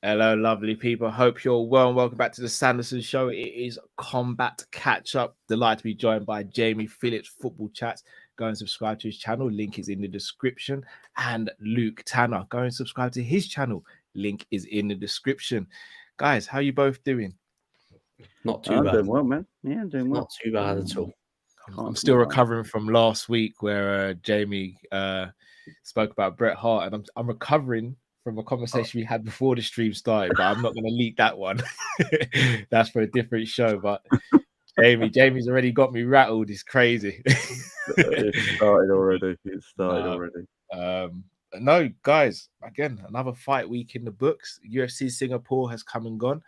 Hello, lovely people. Hope you're well and welcome back to the Sanderson Show. It is Combat Catch Up. Delighted to be joined by Jamie Phillips, Football Chats. Go and subscribe to his channel. Link is in the description. And Luke Tanner. Go and subscribe to his channel. Link is in the description. Guys, how are you both doing? Not too bad. I'm doing well, man. Yeah, I'm doing well. Not too bad at all. I'm still recovering from last week where Jamie spoke about Bret Hart, and I'm recovering from a conversation we had before the stream started, but I'm not going to leak that one. That's for a different show. But Jamie's already got me rattled. It's crazy. It started already. No, guys, again, another fight week in the books. UFC Singapore has come and gone.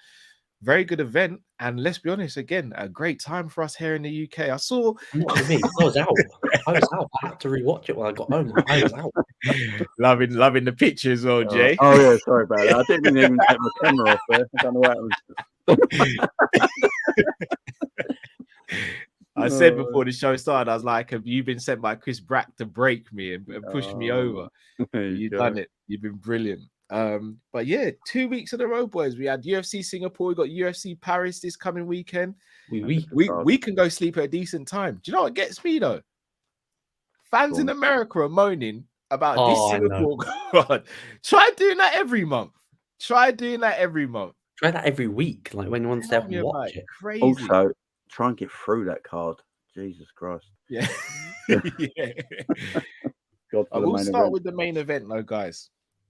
Very good event, and let's be honest, again, a great time for us here in the UK. I saw. Not for me. I was out. I had to rewatch it when I got home. I was out. loving the picture as well, Jay. Oh yeah, sorry about that. I didn't even take my camera off there. I don't know what I said before the show started, I was like, have you been sent by Chris Brack to break me and push me over? You've done it. You've been brilliant. But yeah, 2 weeks in a row, boys. We had UFC Singapore, we got UFC Paris this coming weekend. We can go sleep at a decent time. Do you know what gets me though? Fans in America are moaning about this Singapore card. Try doing that every month. Try doing that every month. Try that every week, like when one's there and watch it. Crazy. Also, try and get through that card. Jesus Christ. Yeah. Yeah. We'll start with the main event though, guys.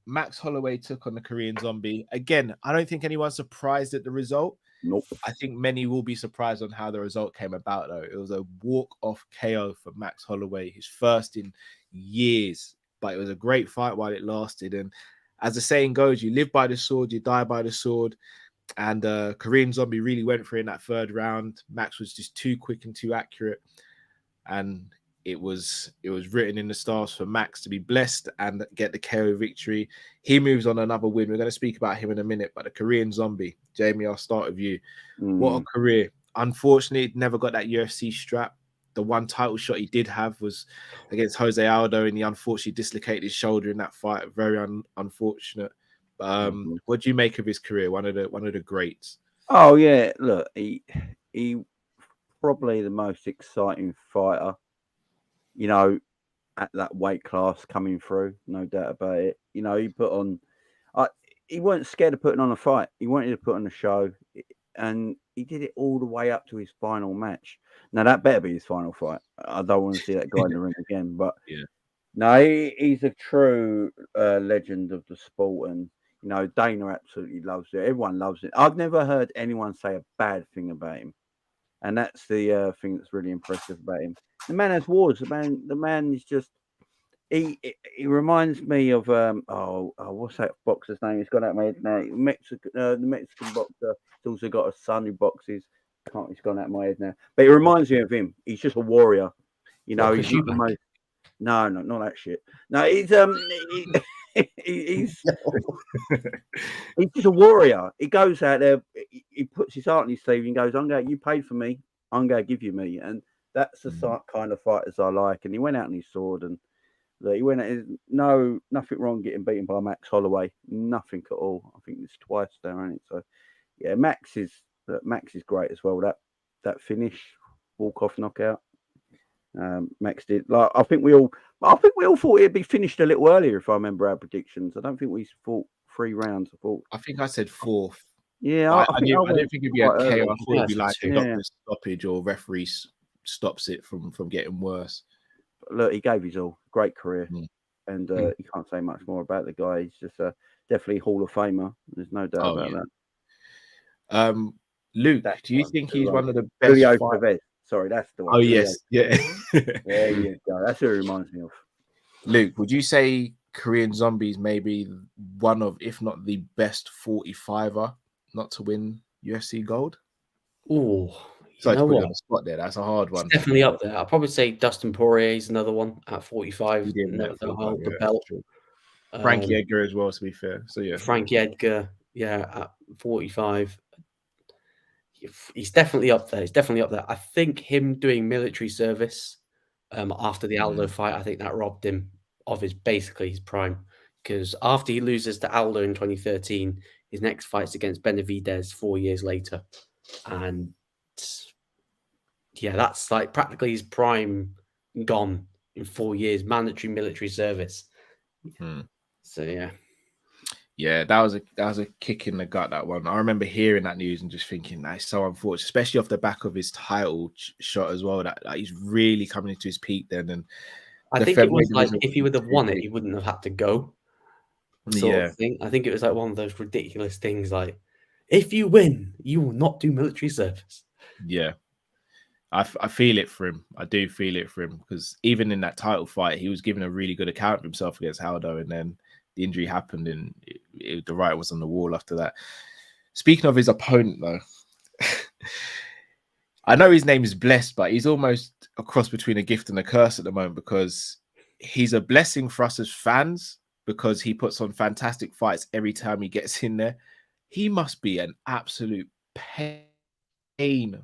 Max Holloway took on the Korean Zombie. Again, I don't think anyone's surprised at the result. Nope. I think many will be surprised on how the result came about, though. It was a walk-off KO for Max Holloway, his first in years. But it was a great fight while it lasted. And as the saying goes, you live by the sword, you die by the sword. And Korean Zombie really went for it in that third round. Max was just too quick and too accurate. And it was written in the stars for Max to be blessed and get the KO victory. He moves on another win. We're going to speak about him in a minute, but the Korean Zombie, Jamie, I'll start with you. What a career. Unfortunately, never got that UFC strap. The one title shot he did have was against Jose Aldo, and he unfortunately dislocated his shoulder in that fight. Very unfortunate. What do you make of his career? One of the greats. Oh yeah, look, he probably the most exciting fighter, you know, at that weight class coming through, no doubt about it. You know, he put on, he weren't scared of putting on a fight. He wanted to put on a show, and he did it all the way up to his final match. Now that better be his final fight. I don't want to see that guy in the ring again, but yeah, no, he's a true legend of the sport, and you know, Dana absolutely loves it. Everyone loves it. I've never heard anyone say a bad thing about him, and that's the thing that's really impressive about him. The man has wars. The man is just. He reminds me of what's that boxer's name? He's got out of my head now. The Mexican boxer. He's also got a son who boxes. He's gone out of my head now. But it reminds me of him. He's just a warrior. You know, he's not the most. No, not that shit. No, he's he's just a warrior. He goes out there. He puts his heart on his sleeve and goes, you paid for me. I'm going to give you me. And that's the kind of fighters I like. And he went out on his sword, and he went out. Nothing wrong getting beaten by Max Holloway. Nothing at all. I think it's twice there, ain't it? So yeah, Max is great as well. That finish, walk off knockout. Max did. Like I think we all thought it'd be finished a little earlier, if I remember our predictions. I don't think we thought 3 rounds. I think I said 4th. Yeah, I didn't think it'd be a KO. I thought it'd be like a doctor stoppage or referee stops it from getting worse. But look, he gave his all. Great career, and you can't say much more about the guy. He's just definitely Hall of Famer. There's no doubt about that. Luke, do you think he's one of the best fighters? Sorry, that's the one. Oh, yes. Yeah. There you go. That's what it reminds me of. Luke, would you say Korean Zombies maybe one of, if not the best 45er not to win UFC gold? Oh, sorry to put you on the spot there. That's a hard one. It's definitely up there. I'll probably say Dustin Poirier is another one at 45. He didn't hold the belt. Frankie Edgar as well, to be fair. So yeah, Frankie Edgar, at 45. He's definitely up there. I think him doing military service after the Aldo fight, I think that robbed him of his prime. Because after he loses to Aldo in 2013, His next fight's against Benavidez 4 years later. And yeah, that's like practically his prime gone in 4 years, mandatory military service. So yeah, that was a kick in the gut, that one. I remember hearing that news and just thinking that's so unfortunate, especially off the back of his title shot as well. That he's really coming into his peak then. And I think it was like if he would have won it, he wouldn't have had to go. Sort of thing. I think it was like one of those ridiculous things like, if you win, you will not do military service. Yeah. I feel it for him. I do feel it for him because even in that title fight, he was giving a really good account of himself against Aldo, and then the injury happened and the writing was on the wall after that. Speaking of his opponent, though, I know his name is Blessed, but he's almost a cross between a gift and a curse at the moment because he's a blessing for us as fans because he puts on fantastic fights every time he gets in there. He must be an absolute pain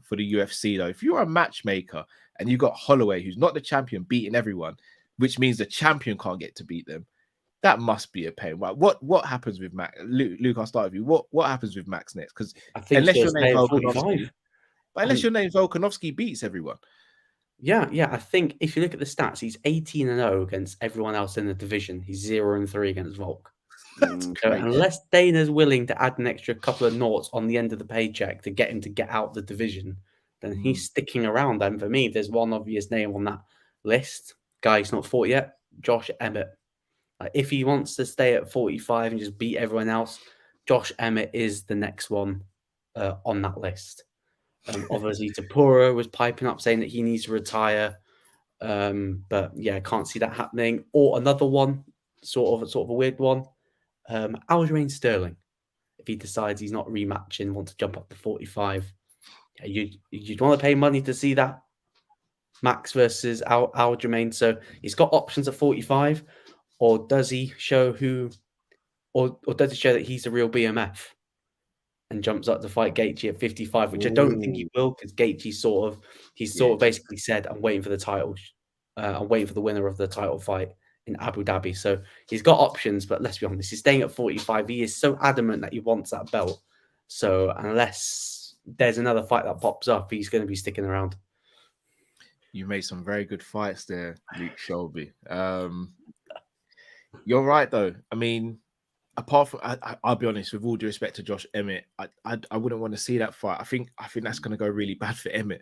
for the UFC, though. If you're a matchmaker and you got Holloway, who's not the champion, beating everyone, which means the champion can't get to beat them, that must be a pain. What happens with Max? Luke, I'll start with you. What happens with Max next? Because unless your name's Volkanovski, unless your name's Volkanovski, beats everyone. Yeah. I think if you look at the stats, he's 18-0 against everyone else in the division. He's 0-3 against Volk. So unless Dana's willing to add an extra couple of noughts on the end of the paycheck to get him to get out the division, then he's sticking around. And for me, there's one obvious name on that list. Guy's not fought yet, Josh Emmett. If he wants to stay at 45 and just beat everyone else, Josh Emmett is the next one on that list. Obviously, Tapura was piping up saying that he needs to retire. But yeah, I can't see that happening. Or another one, sort of a weird one. Aljamain Sterling, if he decides he's not rematching, wants to jump up to 45, you'd want to pay money to see that Max versus Aljamain. So he's got options at 45, or does he show or does he show that he's the real BMF and jumps up to fight Gaethje at 55, which I don't think he will, because Gaethje sort of basically said, I'm waiting for the title, I'm waiting for the winner of the title fight in Abu Dhabi. So he's got options, but let's be honest, he's staying at 45. He is so adamant that he wants that belt. So unless there's another fight that pops up, he's going to be sticking around. You made some very good fights there, Luke Shelby. You're right, though. I mean, apart from, I'll be honest, with all due respect to Josh Emmett, I wouldn't want to see that fight. I think that's going to go really bad for Emmett.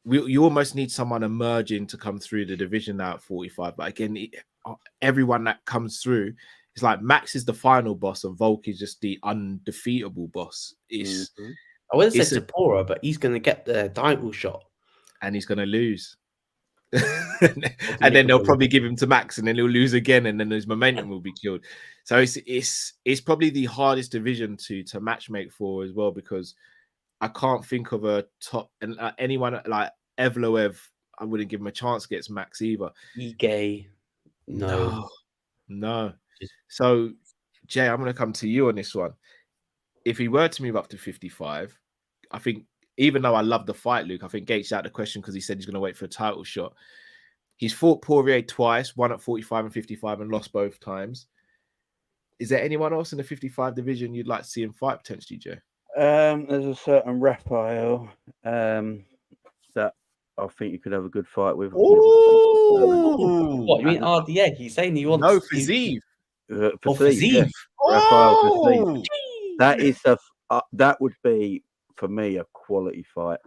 You almost need someone emerging to come through the division now at 45. But again, everyone that comes through, it's like Max is the final boss and Volk is just the undefeatable boss. I would have said Tapura, but he's going to get the title shot. And he's going to lose. And then they'll probably give him to Max and then he'll lose again and then his momentum will be killed. So it's probably the hardest division to matchmake for as well, because I can't think of a top and anyone like Evloev. I wouldn't give him a chance against Max either. Ige, no. So Jay, I'm going to come to you on this one. If he were to move up to 55, I think, even though I love the fight, Luke, I think Gates out the question because he said he's going to wait for a title shot. He's fought Poirier twice, one at 45 and 55, and lost both times. Is there anyone else in the 55 division you'd like to see him fight potentially, Jay? There's a certain Raphael that I think you could have a good fight with. What, you mean RDA? He's saying he wants... No, Fiziev. Fiziev. Raphael Fiziev. That would be, for me, a quality fight.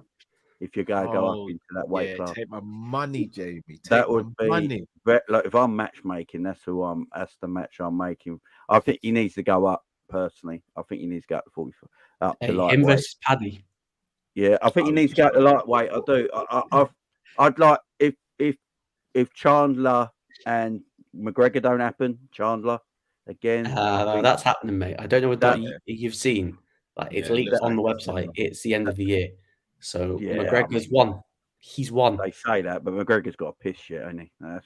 If you're going to go up into that weight class. Take my money, Jamie. That would be money. Like if I'm matchmaking, that's the match I'm making. I think he needs to go up. Personally, I think he needs to go up to 45, up to lightweight. Him versus Paddy. Yeah, I think he needs to go up to lightweight. I do. I'd like if Chandler and McGregor don't happen, Chandler again. That's happening, mate. I don't know what you've seen. Like it's leaked on the website. It's the end of the year. So McGregor's won. He's won. They say that, but McGregor's got a piss shit, hasn't he? I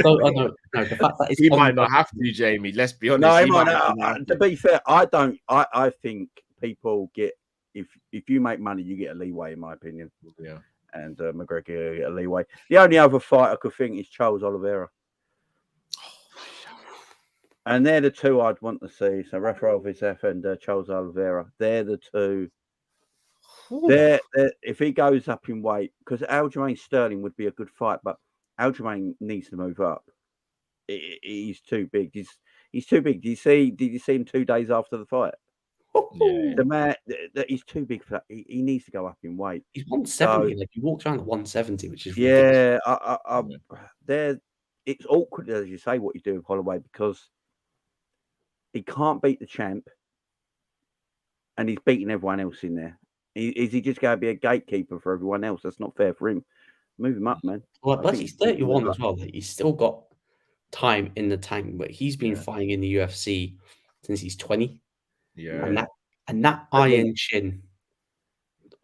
don't know. The fact that he might not have to, Jamie. Let's be honest. No, he might not. To be fair, I don't. I think people get if you make money, you get a leeway, in my opinion. Yeah. And McGregor get a leeway. The only other fight I could think is Charles Oliveira. And they're the two I'd want to see. So Rafael Vizef and Charles Oliveira. They're the two. They're, if he goes up in weight, because Aljamain Sterling would be a good fight, but Aljamain needs to move up. He's too big. He's too big. Did you see him 2 days after the fight? Yeah. The man, he's too big for that. He needs to go up in weight. He's 170. Like he walks around at 170, which is ridiculous. It's awkward, as you say, what you do with Holloway, because he can't beat the champ, and he's beating everyone else in there. Is he just going to be a gatekeeper for everyone else? That's not fair for him. Move him up, man. Well, plus he's 31 as well. Like, he's still got time in the tank, but he's been fighting in the UFC since he's 20. Yeah. And that iron chin,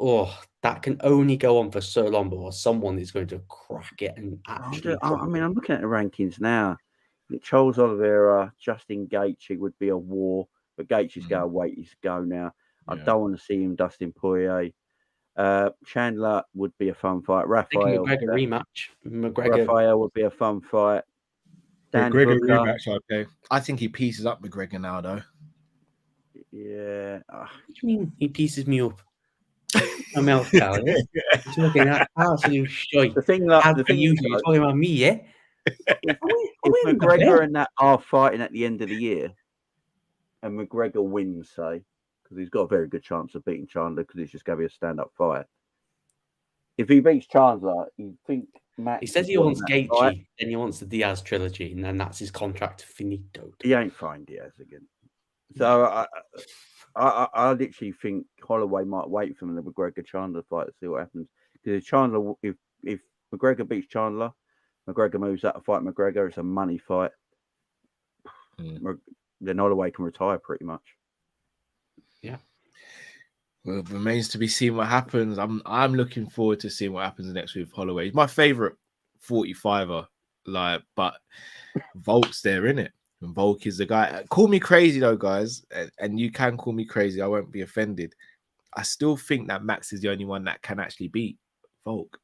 that can only go on for so long before someone is going to crack it and actually. I'm looking at the rankings now. Charles Oliveira, Justin Gaethje would be a war, but Gaethje's got to wait his go now. I don't want to see him Dustin Poirier. Chandler would be a fun fight. Rafael McGregor rematch. Rafael would be a fun fight. McGregor rematch, okay. I think he pieces up McGregor now, though. Yeah. What do you mean he pieces me up? My mouth, pal. He's looking at absolute shite. The thing you're talking about me, yeah? If McGregor and that are fighting at the end of the year, and McGregor wins, say, because he's got a very good chance of beating Chandler, because it's just going to be a stand-up fight. If he beats Chandler, you think Max... He says he wants Gaethje, and he wants the Diaz trilogy, and then that's his contract finito. He ain't fighting Diaz again. So I literally think Holloway might wait for the McGregor Chandler fight to see what happens. Because if McGregor beats Chandler, McGregor moves up to fight McGregor. It's a money fight. Then Holloway can retire pretty much. Yeah. Well, it remains to be seen what happens. I'm looking forward to seeing what happens next week with Holloway. He's my favorite 45er, but Volk's there, innit? And Volk is the guy. Call me crazy though, guys, and you can call me crazy. I won't be offended. I still think that Max is the only one that can actually beat Volk.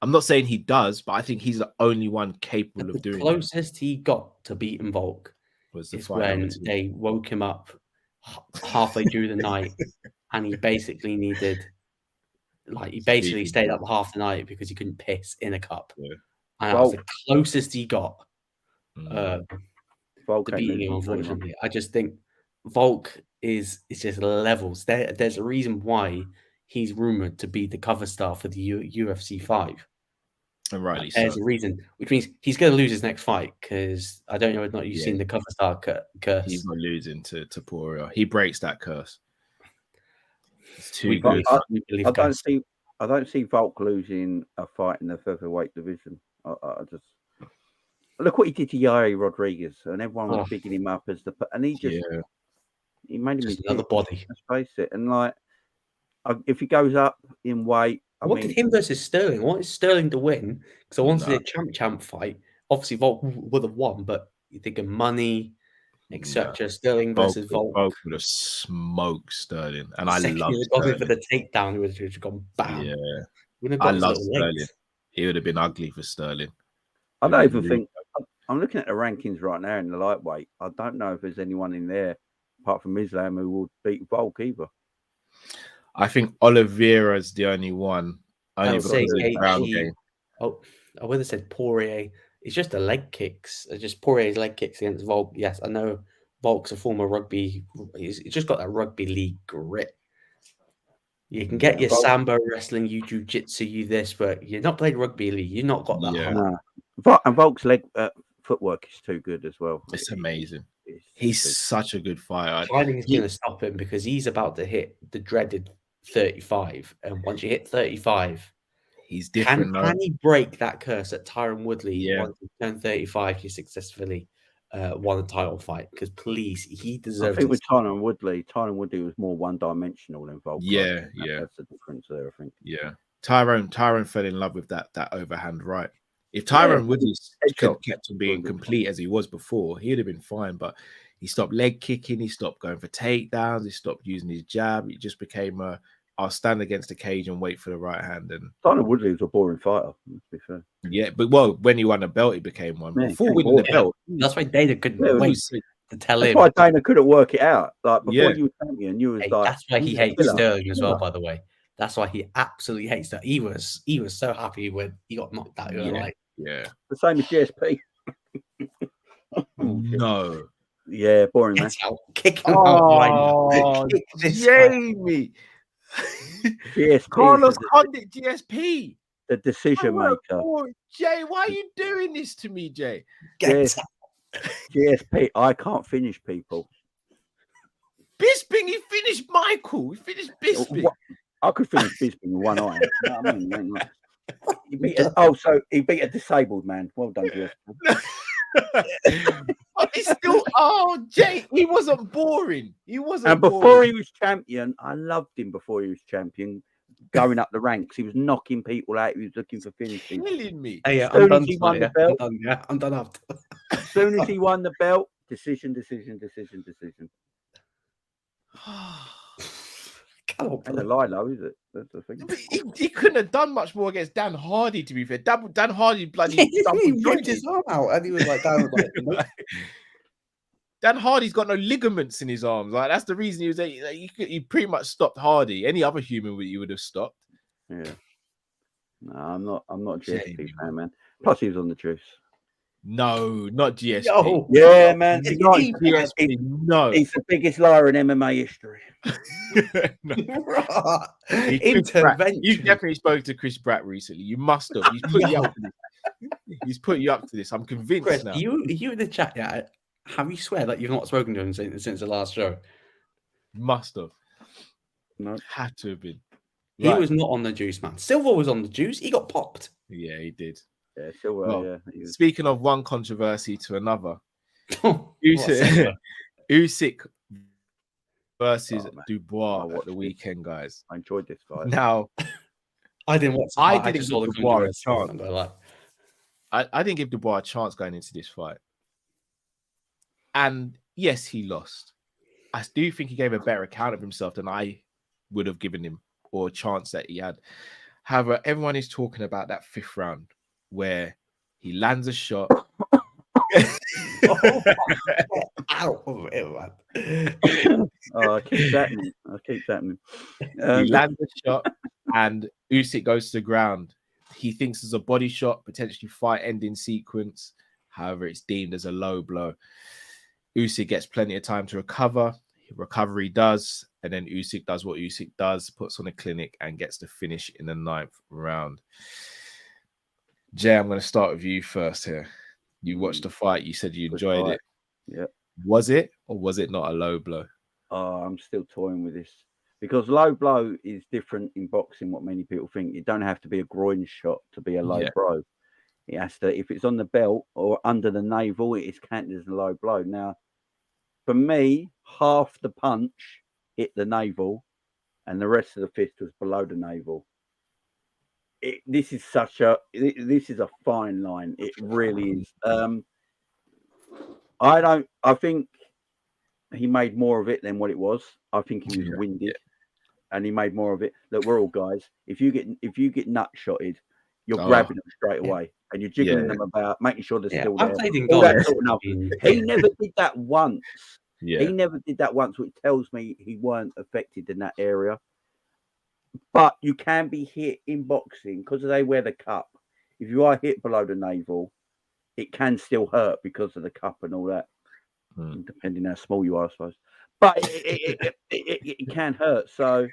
I'm not saying he does, but I think he's the only one capable of doing it. The closest he got to beating Volk was when they woke him up halfway through the night, and he basically needed, he stayed up half the night because he couldn't piss in a cup. Yeah. And that was the closest he got to beating him, unfortunately. I just think Volk is just levels. There's a reason why he's rumored to be the cover star for the UFC 5. And rightly so. There's a reason, which means he's going to lose his next fight, because I don't know if not you've seen the cover star curse. He's not losing to Poirier. He breaks that curse. It's too good. I don't see Volk losing a fight in the featherweight division. I just look what he did to Yair Rodriguez, and everyone was picking him up as and he just he made him just another body. Let's face it. And if he goes up in weight, I wanted him versus Sterling. I wanted Sterling to win because I wanted a champ fight. Obviously, Volk would have won, but you think of money, etc. Sterling versus Volk. Volk would have smoked Sterling, and I love Sterling for the takedown. It would have gone bam. Yeah, I love Sterling. Legs. He would have been ugly for Sterling. I don't even think. I'm looking at the rankings right now in the lightweight. I don't know if there's anyone in there apart from Islam who will beat Volk either. I think Oliveira's the only one. I would say Gaethje. I would have said Poirier. It's just the leg kicks. It's just Poirier's leg kicks against Volk. Yes, I know Volk's a former rugby. He's just got that rugby league grit. You can get your Sambo wrestling, you jiu-jitsu, you this, but you're not played rugby league. You've not got that. And Volk's leg footwork is too good as well. It's amazing. He's such a good fighter. I think he's going to stop him because he's about to hit the dreaded 35, and once you hit 35, he's different. Can he break that curse that Tyron Woodley once he turned 35, he successfully won a title fight? Because please, he deserves. I think with Tyron Woodley was more one-dimensional than Volk. Yeah, that's the difference there. I think. Yeah, Tyron fell in love with that overhand right. If Tyron Woodley kept on being complete as he was before, he'd have been fine. But he stopped leg kicking. He stopped going for takedowns. He stopped using his jab. It just became I'll stand against the cage and wait for the right hand. And Tyron Woodley was a boring fighter, to be fair. Yeah, but when he won a belt, he became one. Before winning the belt, that's why Dana couldn't wait. Tell That's him. why Dana couldn't work it out. Like before Yeah. you were champion, you was Hey, like, that's why he he's a hates killer. Sterling as well. By the way, that's why he absolutely hates that. He was so happy when he got knocked out. Yeah. Like, Yeah. The same as GSP. Oh, shit. No. Yeah, boring man. get out, kick him out right now. Oh, Kick this guy. Jamie. GSP Carlos is Condit, GSP. the decision maker. Oh, Jay, why are you doing this to me, Jay? Get GSP, I can't finish people. Bisping, he finished Michael. He finished Bisping. I could finish Bisping with one eye. You know what I mean? So he beat a disabled man. Well done, GSP. He's still, Jay, he wasn't boring. He wasn't. And before boring. he was champion, I loved him before he was champion. Going up the ranks, he was knocking people out. He was looking for finishes. Killing me. Hey, As I'm soon done. as he won the belt, I'm done after. as soon as he won the belt, decision. Come Ain't a on, lie, though, is it? That's the thing. But he couldn't have done much more against Dan Hardy, to be fair. Dan Hardy bloody he double ripped jointed. his arm out, and he was like, down, like, Dan Hardy's got no ligaments in his arms. Like that's the reason he was. He pretty much stopped Hardy. Any other human you would have stopped. Yeah. No, I'm not a GSP Jamie, fan, man. Plus, he was on the juice. No, not GSP. Yo, Yeah, man. He's not GSP. No. He's the biggest liar in MMA history. No. intervention. You definitely spoke to Chris Pratt recently. You must have. He's put you up to this. He's put you up to this. I'm convinced Chris, now. are you in the chat? Yeah, have you swear that you've not spoken to him since the last show? Must have. No. Had to have been. He Right. was not on the juice, man. Silver was on the juice. He got popped. Yeah, he did. Yeah, sure. Well, Yeah. He was... Speaking of one controversy to another, What, Usyk versus Dubois watched at the weekend, guys. I enjoyed this fight. Now, I didn't watch. I I didn't just saw the give Dubois a controversy. chance. I'm gonna lie. I didn't give Dubois a chance going into this fight. And yes, he lost. I do think he gave a better account of himself than I would have given him or a chance that he had. However, everyone is talking about that fifth round where he lands a shot. Out of it, man. I keep happening. He lands a shot and Usyk goes to the ground. He thinks it's a body shot, potentially fight ending sequence. However, it's deemed as a low blow. Usyk gets plenty of time to recover. Recovery does, and then Usyk does what Usyk does, puts on a clinic and gets the finish in the 9th round. Jay, I'm going to start with you first here. You watched the fight. You said you enjoyed it. Yeah. Was it or was it not a low blow? Oh, I'm still toying with this because low blow is different in boxing. What many people think, it don't have to be a groin shot to be a low blow. It has to, if it's on the belt or under the navel, it is counted as a low blow. Now, for me, half the punch hit the navel, and the rest of the fist was below the navel. This is a fine line. It really is. I think he made more of it than what it was. I think he was winded, and he made more of it. Look, we're all guys. If you get nut shotted, you're grabbing them straight away, and you're jiggling them about, making sure they're still there. All that sort of stuff. He never did that once. He never did that once, which tells me he weren't affected in that area. But you can be hit in boxing because they wear the cup. If you are hit below the navel, it can still hurt because of the cup and all that, depending how small you are, I suppose. But it can hurt. So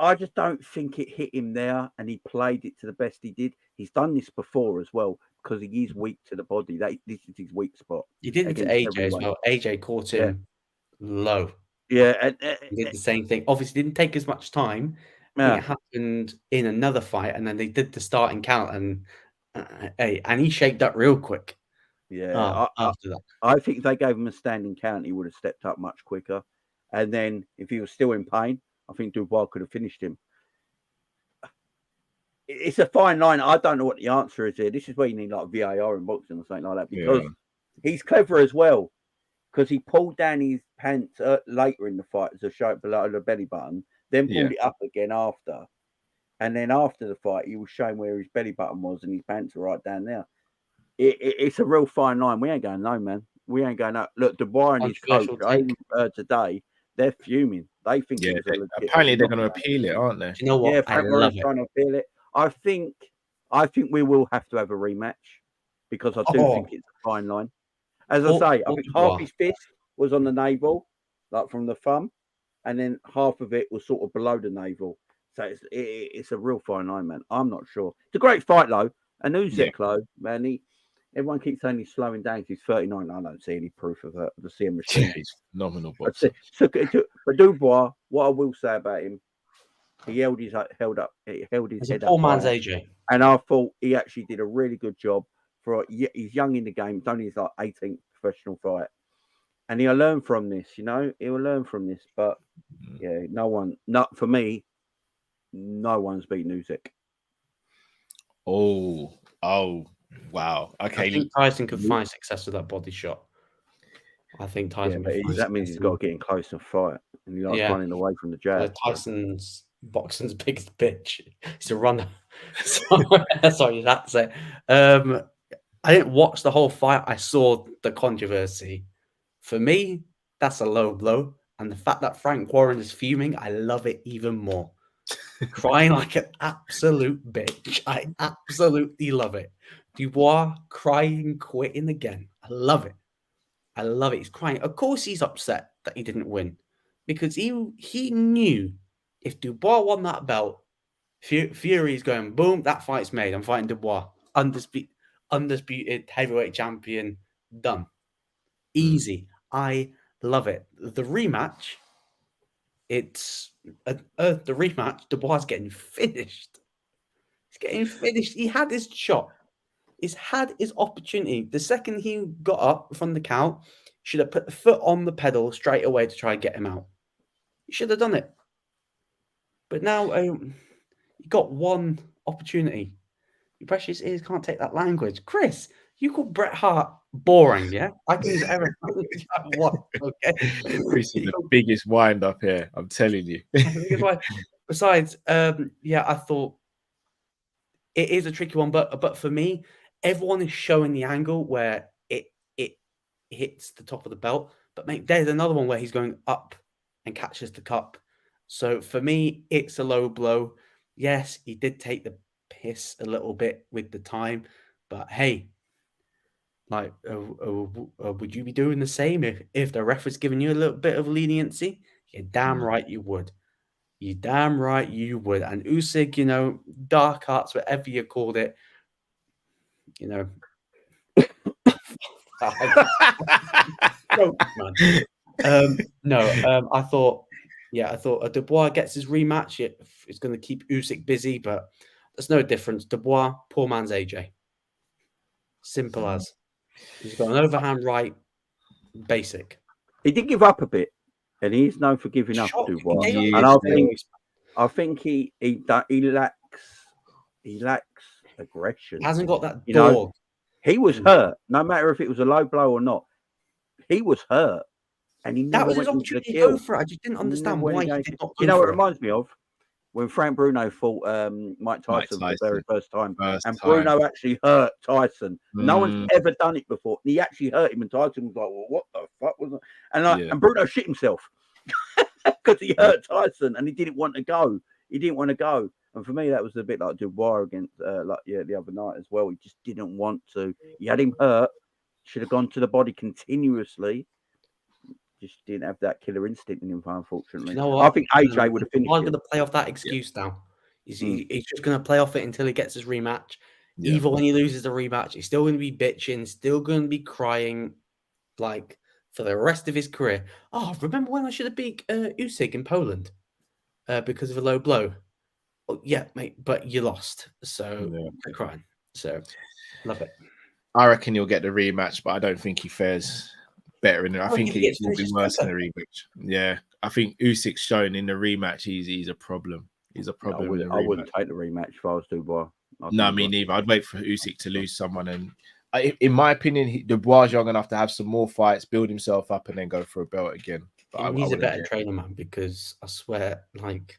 I just don't think it hit him there, and he played it to the best he did. He's done this before as well because he is weak to the body. This is his weak spot. He did it to AJ as well. AJ caught him low. Yeah, he did the same thing. Obviously, didn't take as much time. It happened in another fight, and then they did the starting count, and he shaped up real quick. Yeah, after that, I think if they gave him a standing count, he would have stepped up much quicker. And then, if he was still in pain, I think Dubois could have finished him. It's a fine line. I don't know what the answer is here. This is where you need like VAR in boxing or something like that, because he's clever as well. Because he pulled down his pants later in the fight to show it below the belly button, then pulled it up again after. And then after the fight, he was showing where his belly button was and his pants were right down there. It's a real fine line. We ain't going no, man. We ain't going up. Look, Dubois and his coach, Controversial I take. even heard today, they're fuming. They think Yeah, it was a legit. apparently they're going to appeal it, aren't they? Do you know what? Yeah, I Frank love Warren's it. trying to appeal it. I think we will have to have a rematch because I do think it's a fine line. As I say, I think half his fist was on the navel, like from the thumb, and then half of it was sort of below the navel. So it's a real fine line, man. I'm not sure. It's a great fight, though. And Usyk, though, man, everyone keeps saying he's slowing down. He's 39. I don't see any proof of that. The CM machine. Yeah, he's phenomenal boxer. But Dubois, what I will say about him, he held his head up. He's a poor man's AJ. And I thought he actually did a really good job. He's young in the game. It's only his 18th professional fight. And he'll learn from this, He'll learn from this. But, yeah, not for me, no one's beaten Usyk. Oh, wow. Okay. I think Tyson could find success with that body shot. I think Tyson that means he's got to get in close and fight. And he likes running away from the jab. Tyson's boxing's biggest bitch. He's a runner. Sorry, that's it. I didn't watch the whole fight. I saw the controversy. For me, that's a low blow. And the fact that Frank Warren is fuming, I love it even more. Crying like an absolute bitch. I absolutely love it. Dubois crying, quitting again. I love it. I love it. He's crying. Of course he's upset that he didn't win. Because he knew if Dubois won that belt, Fury's going, boom, that fight's made. I'm fighting Dubois. Undisputed heavyweight champion. Done. Easy. I love it. The rematch, it's the rematch. Dubois is getting finished. He's getting finished. He had his shot. He's had his opportunity. The second he got up from the count, should have put the foot on the pedal straight away to try and get him out. He should have done it. But now you got one opportunity. Your precious ears can't take that language. Chris, you call Bret Hart boring, yeah? I can use every one, okay? Chris is the biggest wind up here, I'm telling you. Besides, I thought it is a tricky one, but for me, everyone is showing the angle where it hits the top of the belt. But mate, there's another one where he's going up and catches the cup. So for me, it's a low blow. Yes, he did take the piss a little bit with the time, but hey, like, would you be doing the same if the ref was giving you a little bit of leniency? You're damn right you would. You damn right you would. And Usyk, dark arts, whatever you called it, I thought Dubois gets his rematch. It's going to keep Usyk busy, but there's no difference. Dubois, poor man's AJ. Simple as. He's got an overhand right, basic. He did give up a bit, and he's known for giving up. Dubois, and I think he lacks aggression. He hasn't got that dog. He was hurt, no matter if it was a low blow or not. He was hurt, and he never went into the kill. Go for it. I just didn't understand why he did not. You know what it reminds me of? When Frank Bruno fought Mike Tyson for the very first time. Bruno actually hurt Tyson. No one's ever done it before. He actually hurt him, and Tyson was like, well, what the fuck was that? And Bruno shit himself because he hurt Tyson, and he didn't want to go. And for me, that was a bit like Dubois against the other night as well. He just didn't want to. He had him hurt. Should have gone to the body continuously. Just didn't have that killer instinct in him, unfortunately. I think AJ would have finished. I'm going to play off that excuse now. He's just going to play off it until he gets his rematch. Yeah. Even when he loses the rematch, he's still going to be bitching, still going to be crying, like, for the rest of his career. Oh, remember when I should have beat Usyk in Poland because of a low blow? Oh, yeah, mate, but you lost. So, quit crying. So, love it. I reckon he'll get the rematch, but I don't think he fares better in it. I think it will be worse in the rematch. Yeah, I think Usyk's shown in the rematch he's a problem. He's a problem. I wouldn't take the rematch if I was Dubois. No, me neither. I'd wait for Usyk to lose someone, and in my opinion, Dubois is young enough to have some more fights, build himself up, and then go for a belt again. But he's a better trainer, man, because I swear, like,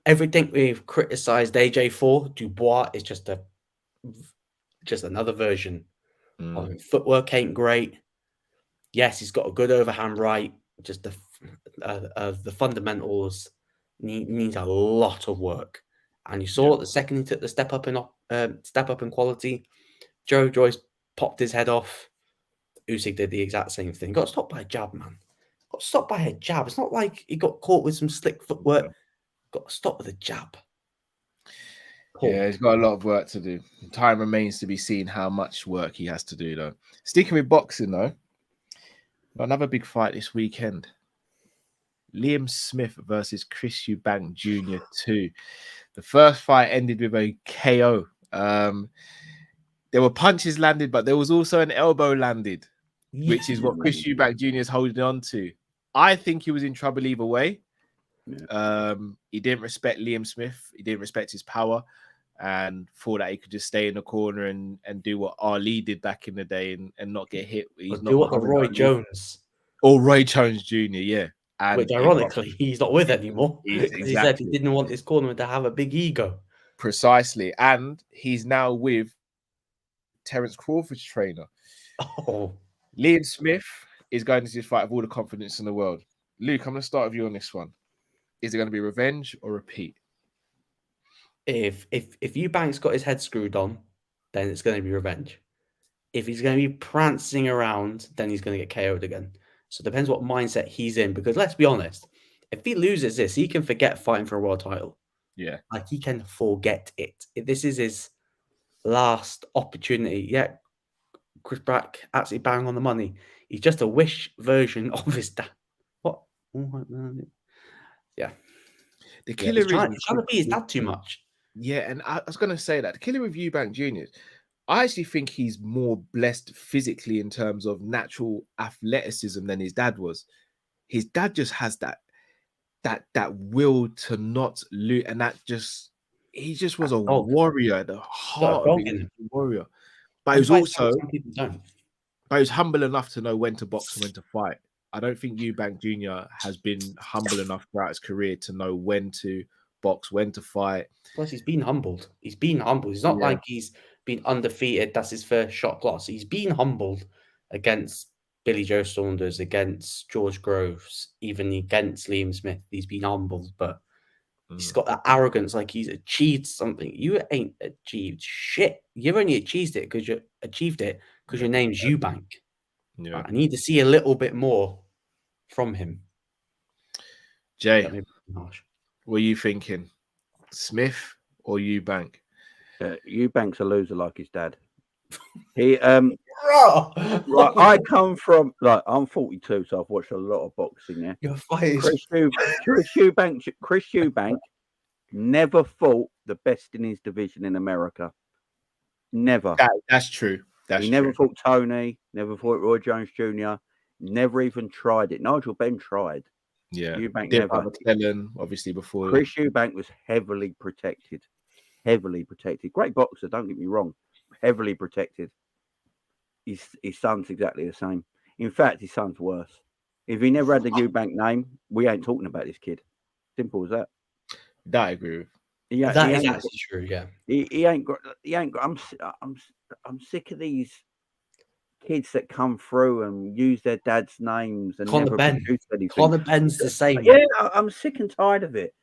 everything we've criticized AJ for, Dubois is just another version. Footwork ain't great. yes, he's got a good overhand right. Just the fundamentals needs a lot of work. And you saw the second he took the step up in quality, Joe Joyce popped his head off. Usyk did the exact same thing. Got stopped by a jab, man. Got stopped by a jab. It's not like he got caught with some slick footwork. Got stopped with a jab. Yeah, he's got a lot of work to do. Time remains to be seen how much work he has to do, though. Sticking with boxing, though, another big fight this weekend. Liam Smith versus Chris Eubank Jr. 2. The first fight ended with a KO. There were punches landed, but there was also an elbow landed, which is what Chris Eubank Jr. is holding on to. I think he was in trouble either way. He didn't respect Liam Smith. He didn't respect his power and thought that he could just stay in the corner and do what Ali did back in the day and not get hit. He's not do what Roy Jones. Or Roy Jones Jr., yeah. And which ironically, he's not with anymore. Exactly. He said he didn't want his cornerman to have a big ego. Precisely. And he's now with Terence Crawford's trainer. Oh. Liam Smith is going to this fight with all the confidence in the world. Luke, I'm going to start with you on this one. Is it going to be revenge or repeat? If Eubank's got his head screwed on, then it's going to be revenge. If he's going to be prancing around, then he's going to get KO'd again. So it depends what mindset he's in. Because let's be honest, if he loses this, he can forget fighting for a world title. Yeah. Like, he can forget it. This is his last opportunity. Yeah, Chris Brack actually bang on the money. He's just a wish version of his dad. What? Yeah. The killer he's trying to be his dad too much. Yeah, and I was going to say that. The killer with Eubank Jr., I actually think he's more blessed physically in terms of natural athleticism than his dad was. His dad just has that will to not lose, and he just was a warrior. The heart of a warrior. But he was also, but he was humble enough to know when to box and when to fight. I don't think Eubank Jr. has been humble enough throughout his career to know when to box, when to fight. Plus, he's been humbled. He's not like he's been undefeated. That's his first shot class. He's been humbled against Billy Joe Saunders, against George Groves, even against Liam Smith. He's been humbled, but he's got that arrogance, like he's achieved something. You ain't achieved shit. You've only achieved it because your name's Eubank. Yeah, I need to see a little bit more from him. Jay, what are you thinking? Smith or Eubank? Eubank's a loser like his dad. He right, I come from I'm 42, so I've watched a lot of boxing. Yeah, your fight Chris Eubank never fought the best in his division in America. Never. That's true. He never fought Tony. Never fought Roy Jones Jr. Never even tried it. Nigel Benn tried. Yeah, Eubank never. Ellen, obviously before. Chris Eubank was heavily protected. Great boxer, don't get me wrong. Heavily protected. His son's exactly the same. In fact, his son's worse. If he never had the Eubank name, we ain't talking about this kid. Simple as that. That I agree with. That is actually true. Yeah. He ain't got. I'm sick of these kids that come through and use their dad's names and never produce anything. Conor Benn's the same. Yeah, I'm sick and tired of it.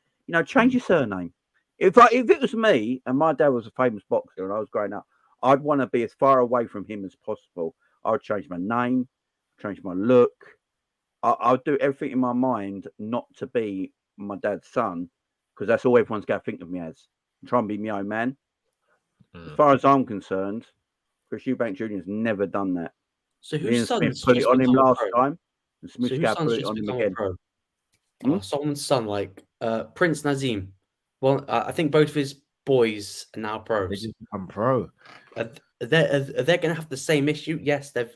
Change your surname. If it was me and my dad was a famous boxer and I was growing up, I'd want to be as far away from him as possible. I would change my name, change my look. I'll do everything in my mind not to be my dad's son, because that's all everyone's going to think of me as. Try and be my own man. As far as I'm concerned, Chris Eubank Jr. has never done that. So whose son put it on him last time, and Smith put it on him again. Someone's son, like Prince Nazim. Well, I think both of his boys are now pros. They just become pro. Are they going to have the same issue? Yes, they've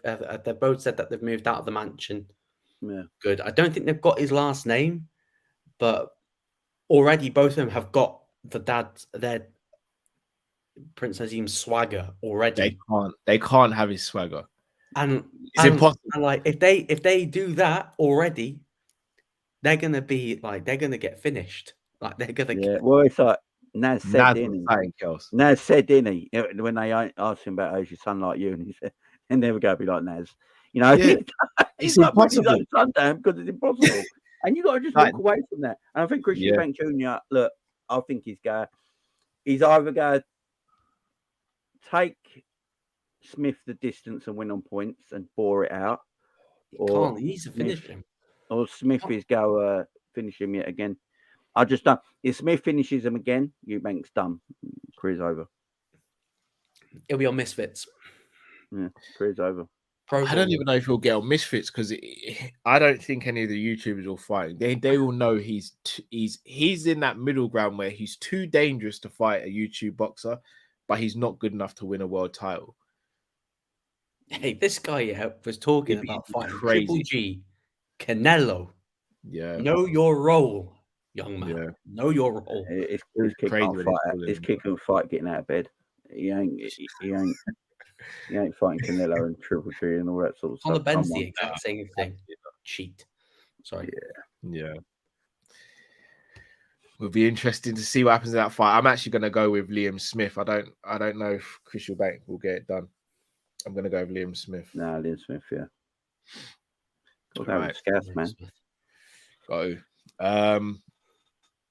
both said that they've moved out of the mansion. Yeah, good. I don't think they've got his last name, but already both of them have got their Prince Nazim's swagger already. They can't have his swagger, and it's impossible. And like if they do that already, they're gonna get finished. Like they're gonna. Yeah. Well, it's like Naz said, didn't he, when they asked him about how's your son like you, and he said, "And never go be like Naz." You know, Yeah. he's It's like putting his impossible. own son down because it's impossible. And you got to just Like, walk away from that. And I think Chris Yeah. Eubank Jr., look, I think he's either going to take Smith the distance and win on points and bore it out, or He needs to finish him. or Smith is go finish him yet again. I just don't. If Smith finishes him again, Eubank's done. Career's over. It'll be on Misfits. Yeah, career's over. I don't even know if he'll get on Misfits because I don't think any of the YouTubers will fight. They will know he's in that middle ground where he's too dangerous to fight a YouTube boxer, but he's not good enough to win a world title. Hey, this guy was talking about fighting crazy. Triple G, Canelo. Yeah, know your role, young man. Yeah. Know your role. His kid crazy can't when fight. he's calling His him. kid can fight getting out of bed. He ain't fighting Canelo and Triple G and all that sort of On the stuff. bench, Come the on. exact same thing. Cheat. Sorry. Yeah. Will be interesting to see what happens in that fight. I'm actually going to go with Liam Smith. I don't know if Chris Eubank will get it done. I'm going to go with Liam Smith. No, Liam Smith, yeah. Right. Scouts, man. Go.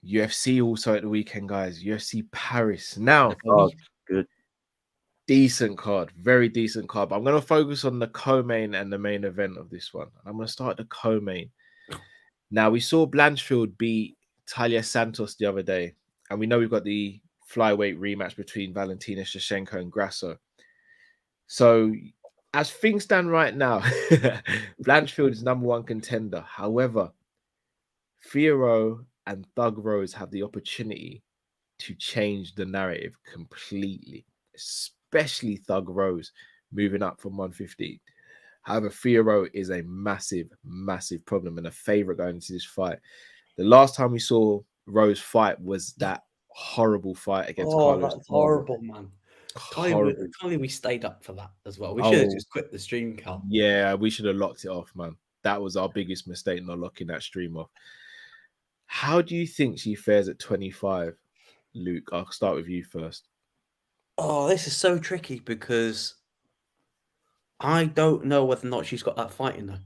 UFC also at the weekend, guys. UFC Paris. Now, Good. Decent card. Very decent card. But I'm going to focus on the co-main and the main event of this one. I'm going to start the co-main. Now, we saw Blanchfield beat Talia Santos the other day. And we know we've got the flyweight rematch between Valentina Shevchenko and Grasso. So, as things stand right now, Blanchfield is number one contender. However, Fierro and Thug Rose have the opportunity to change the narrative completely, especially Thug Rose moving up from 150. However, Fierro is a massive, massive problem and a favorite going into this fight. The last time we saw Rose fight was that horrible fight against Carlos. That's horrible, man. Horrible. Can't believe we stayed up for that as well. We should have just quit the stream, Carl. Yeah, we should have locked it off, man. That was our biggest mistake, not locking that stream off. How do you think she fares at 25, Luke? I'll start with you first. Oh, this is so tricky because I don't know whether or not she's got that fight in her.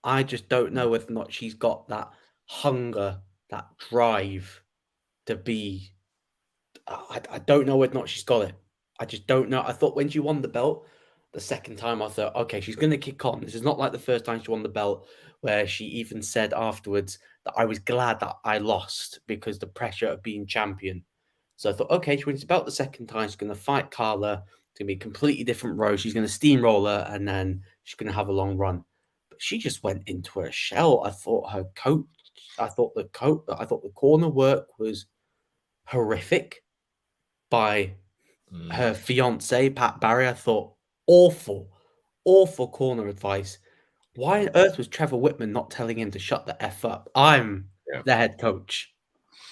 I just don't know whether or not she's got that hunger, that drive to be. I don't know whether or not she's got it. I just don't know. I thought when she won the belt the second time, I thought, okay, she's going to kick on. This is not like the first time she won the belt where she even said afterwards that I was glad that I lost because the pressure of being champion. So I thought, okay, she wins the belt the second time. She's going to fight Carla. It's going to be a completely different road. She's going to steamroll her and then she's going to have a long run. But she just went into her shell. I thought her coach, I thought the corner work was horrific by her fiance, Pat Barry. I thought awful corner advice. Why on earth was Trevor Whitman not telling him to shut the F up? I'm the head coach.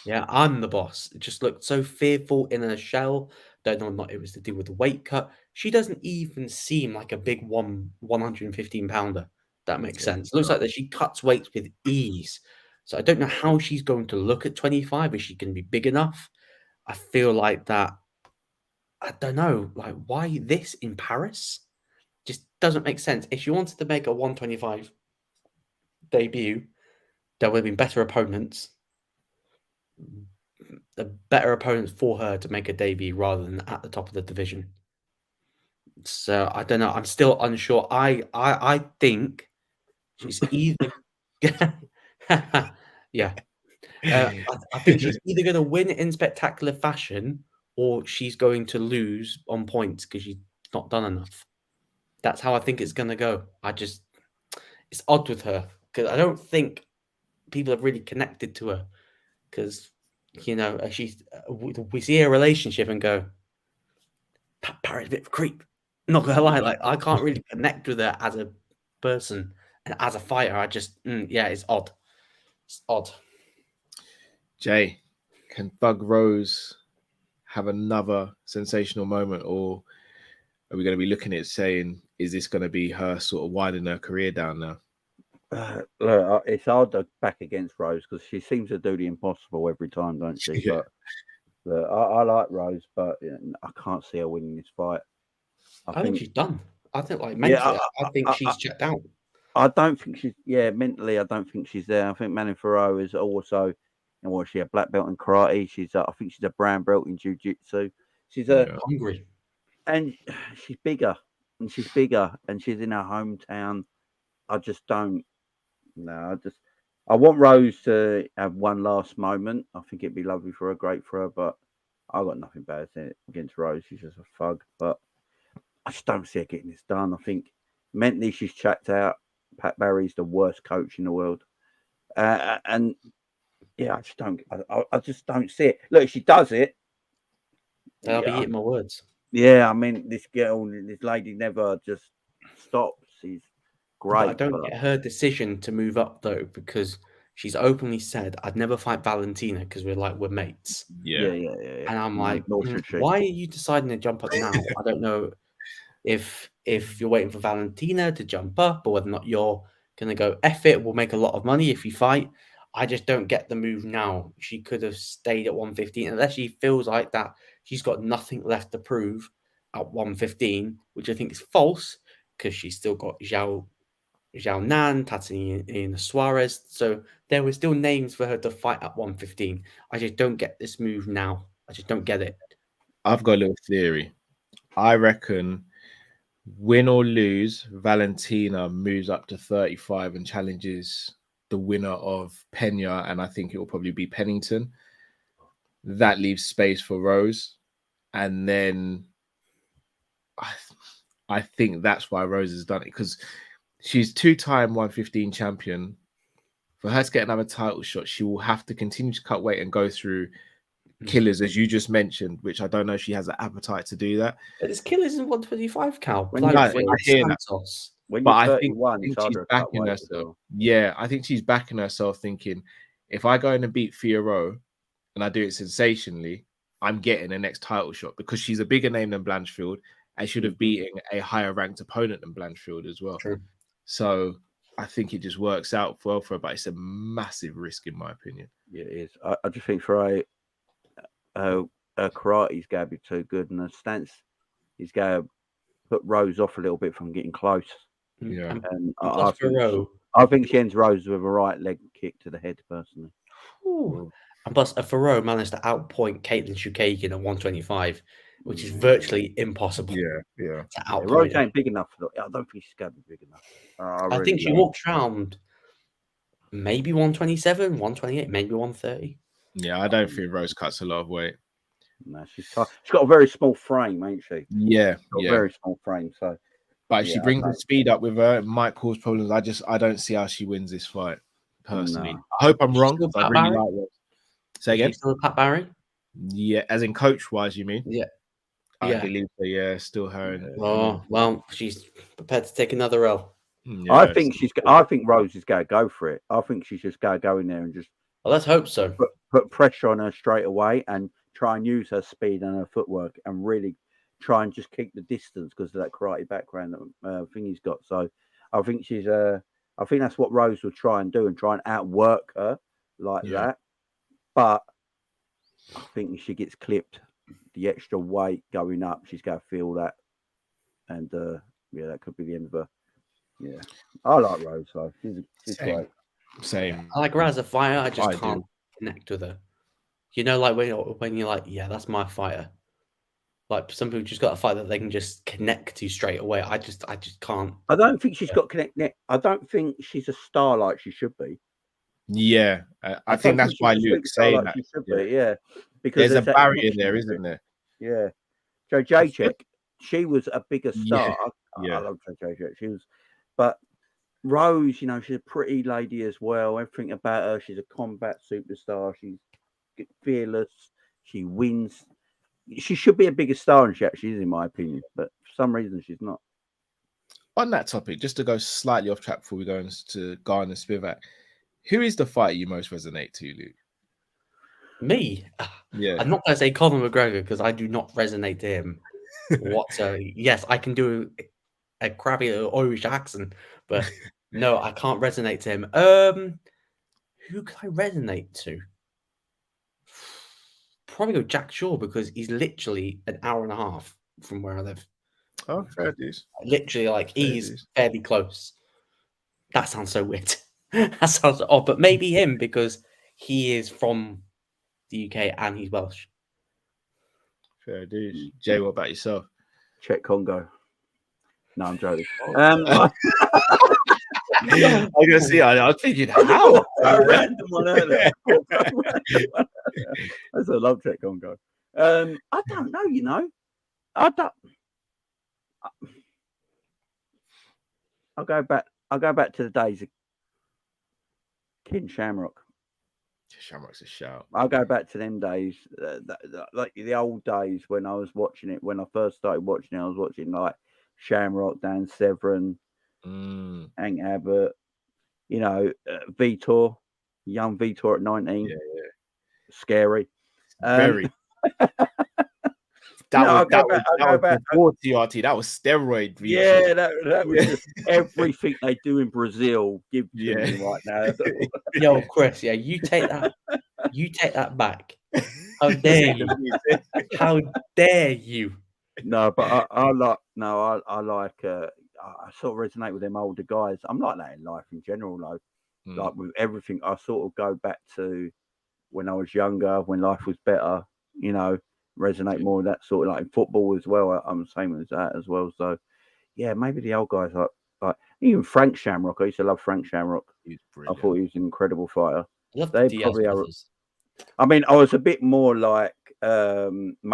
Yeah, I'm the boss. It just looked so fearful in her shell. Don't know what it was to do with the weight cut. She doesn't even seem like a big 115 pounder. That makes sense. It looks like that she cuts weights with ease. So I don't know how she's going to look at 25. Is she going to be big enough? I feel like that. I don't know. Like, why this in Paris? Just doesn't make sense. If she wanted to make a 125 debut, there would have been better opponents. The better opponents for her to make a debut rather than at the top of the division. So I don't know. I'm still unsure. I think she's either yeah. I think she's either going to win in spectacular fashion or she's going to lose on points because she's not done enough. That's how I think it's going to go. It's odd with her because I don't think people have really connected to her because, you know, we see a relationship and go, Pat Barry's a bit of a creep. I'm not going to lie. Like, I can't really connect with her as a person and as a fighter. I just, it's odd. It's odd. Jay, can Thug Rose have another sensational moment, or are we going to be looking at it saying, is this going to be her sort of winding her career down now? Look, it's hard to back against Rose because she seems to do the impossible every time, don't she? Yeah. But I like Rose, but I can't see her winning this fight. I think she's done. I think like mentally, I think I she's checked out. I don't think she's mentally. I don't think she's there. I think Manning Farrow is also, and what she a black belt in karate. I think she's a brown belt in jiu-jitsu. She's Hungry. and she's bigger, and she's in her hometown. I just don't. No, I want Rose to have one last moment. I think it'd be lovely for her, great for her, but I got nothing bad against Rose. She's just a thug, but I just don't see her getting this done. I think mentally she's checked out. Pat Barry's the worst coach in the world, and yeah, I just don't see it. Look, if she does it, I'll be eating my words. Yeah, I mean, this lady never just stops. She's great. But I don't get her decision to move up though, because she's openly said, "I'd never fight Valentina because we're mates." Yeah. And I'm like, why are you deciding to jump up now? I don't know if you're waiting for Valentina to jump up or whether or not you're going to go, F it, we'll make a lot of money if you fight. I just don't get the move now. She could have stayed at 115 unless she feels like that she's got nothing left to prove at 115, which I think is false because she's still got Zhao Nan, Tatiana Suarez. So there were still names for her to fight at 115. I just don't get this move now. I just don't get it. I've got a little theory. I reckon win or lose, Valentina moves up to 35 and challenges the winner of Pena, and I think it will probably be Pennington. That leaves space for Rose, and then I think that's why Rose has done it, because she's two-time 115 champion. For her to get another title shot, she will have to continue to cut weight and go through killers, as you just mentioned, which I don't know if she has the appetite to do that. But there's killers in 125, Cal. I hear Santos. But I think she's backing herself. Yeah, I think she's backing herself, thinking, if I go in and beat Fiorot and I do it sensationally, I'm getting the next title shot, because she's a bigger name than Blanchfield and should have beaten a higher ranked opponent than Blanchfield as well. True. So I think it just works out well for her, but it's a massive risk in my opinion. Yeah, it is. I just think for her karate's going to be too good, and her stance is going to put Rose off a little bit from getting close. Yeah, and I think she ends Rose with a right leg kick to the head, personally. Ooh. And plus, Farrow managed to outpoint Caitlin Chukagian at 125, which is virtually impossible. Yeah. Rose ain't big enough for that. I don't think she's going to be big enough. I think she walks around maybe 127, 128, maybe 130. Yeah, I don't think Rose cuts a lot of weight. No, she's got a very small frame, ain't she? Yeah, a very small frame. So, but if she brings the speed up with her, it might cause problems. I don't see how she wins this fight personally. No. I hope I'm wrong. I really like Rose. Say again. Still Pat Barry? Yeah, as in coach wise, you mean? Yeah. I believe so. Yeah, still her. Well, she's prepared to take another L. Yeah, I think Rose is going to go for it. I think she's just going to go in there and just. Well, let's hope so. Put pressure on her straight away and try and use her speed and her footwork and really try and just keep the distance because of that karate background that Thingy's got. So I think I think that's what Rose will try and do and try and outwork her like that. But I think if she gets clipped, the extra weight going up, she's going to feel that. And that could be the end of her. Yeah. I like Rose, so she's great. Same. I like her as a fighter. I just can't connect with her. You know, like when you're like, yeah, that's my fighter. Like some people just got a fight that they can just connect to straight away. I just can't. I don't think she's got connect. I don't think she's a star like she should be. Yeah, I think that's why Luke's saying that. She should be, yeah. Because there's a barrier there, isn't there? Yeah. Joe Jacek, she was a bigger star. Yeah. I love Joe Jacek. She was, but Rose, you know, she's a pretty lady as well. Everything about her, she's a combat superstar. She's fearless. She wins. She should be a bigger star than she actually is, in my opinion. But for some reason, she's not. On that topic, just to go slightly off track before we go into Gane and Spivak, who is the fighter you most resonate to, Luke? Me? Yeah. I'm not going to say Conor McGregor because I do not resonate to him whatsoever. Yes, I can do a crappy little Irish accent, but no, I can't resonate to him. Who can I resonate to? Probably go Jack Shaw because he's literally an hour and a half from where I live. Oh, fair dues. Literally, like Fair he's dues. fairly close. That sounds so weird. That sounds odd, but maybe him because he is from the UK and he's Welsh. Fair dues. Jay, what about yourself? Czech Congo. No, I'm joking. I was gonna see. I was thinking, how? A random one earlier. That's a love Czech Congo. I don't know. You know, I don't. I'll go back to the days of King Shamrock. Shamrock's a shout. I'll go back to them days, like the old days when I was watching it. When I first started watching it, I was watching like Shamrock, Dan Severn, Hank Abbott, you know, Vitor, young Vitor at 19. Yeah. Scary. Very. That was before TRT. That was steroid. Vitor. Yeah, that was just everything they do in Brazil. Give to me right now. Yo, Chris, you take that. You take that back. How dare you? How dare you? No, but I like. I sort of resonate with them older guys. I'm like that in life in general, though. Like with everything, I sort of go back to when I was younger, when life was better. You know, resonate more with that sort of like in football as well. I'm the same as that as well. So, yeah, maybe the old guys like even Frank Shamrock. I used to love Frank Shamrock. I thought he was an incredible fighter. They probably are. I mean, I was a bit more like McGregor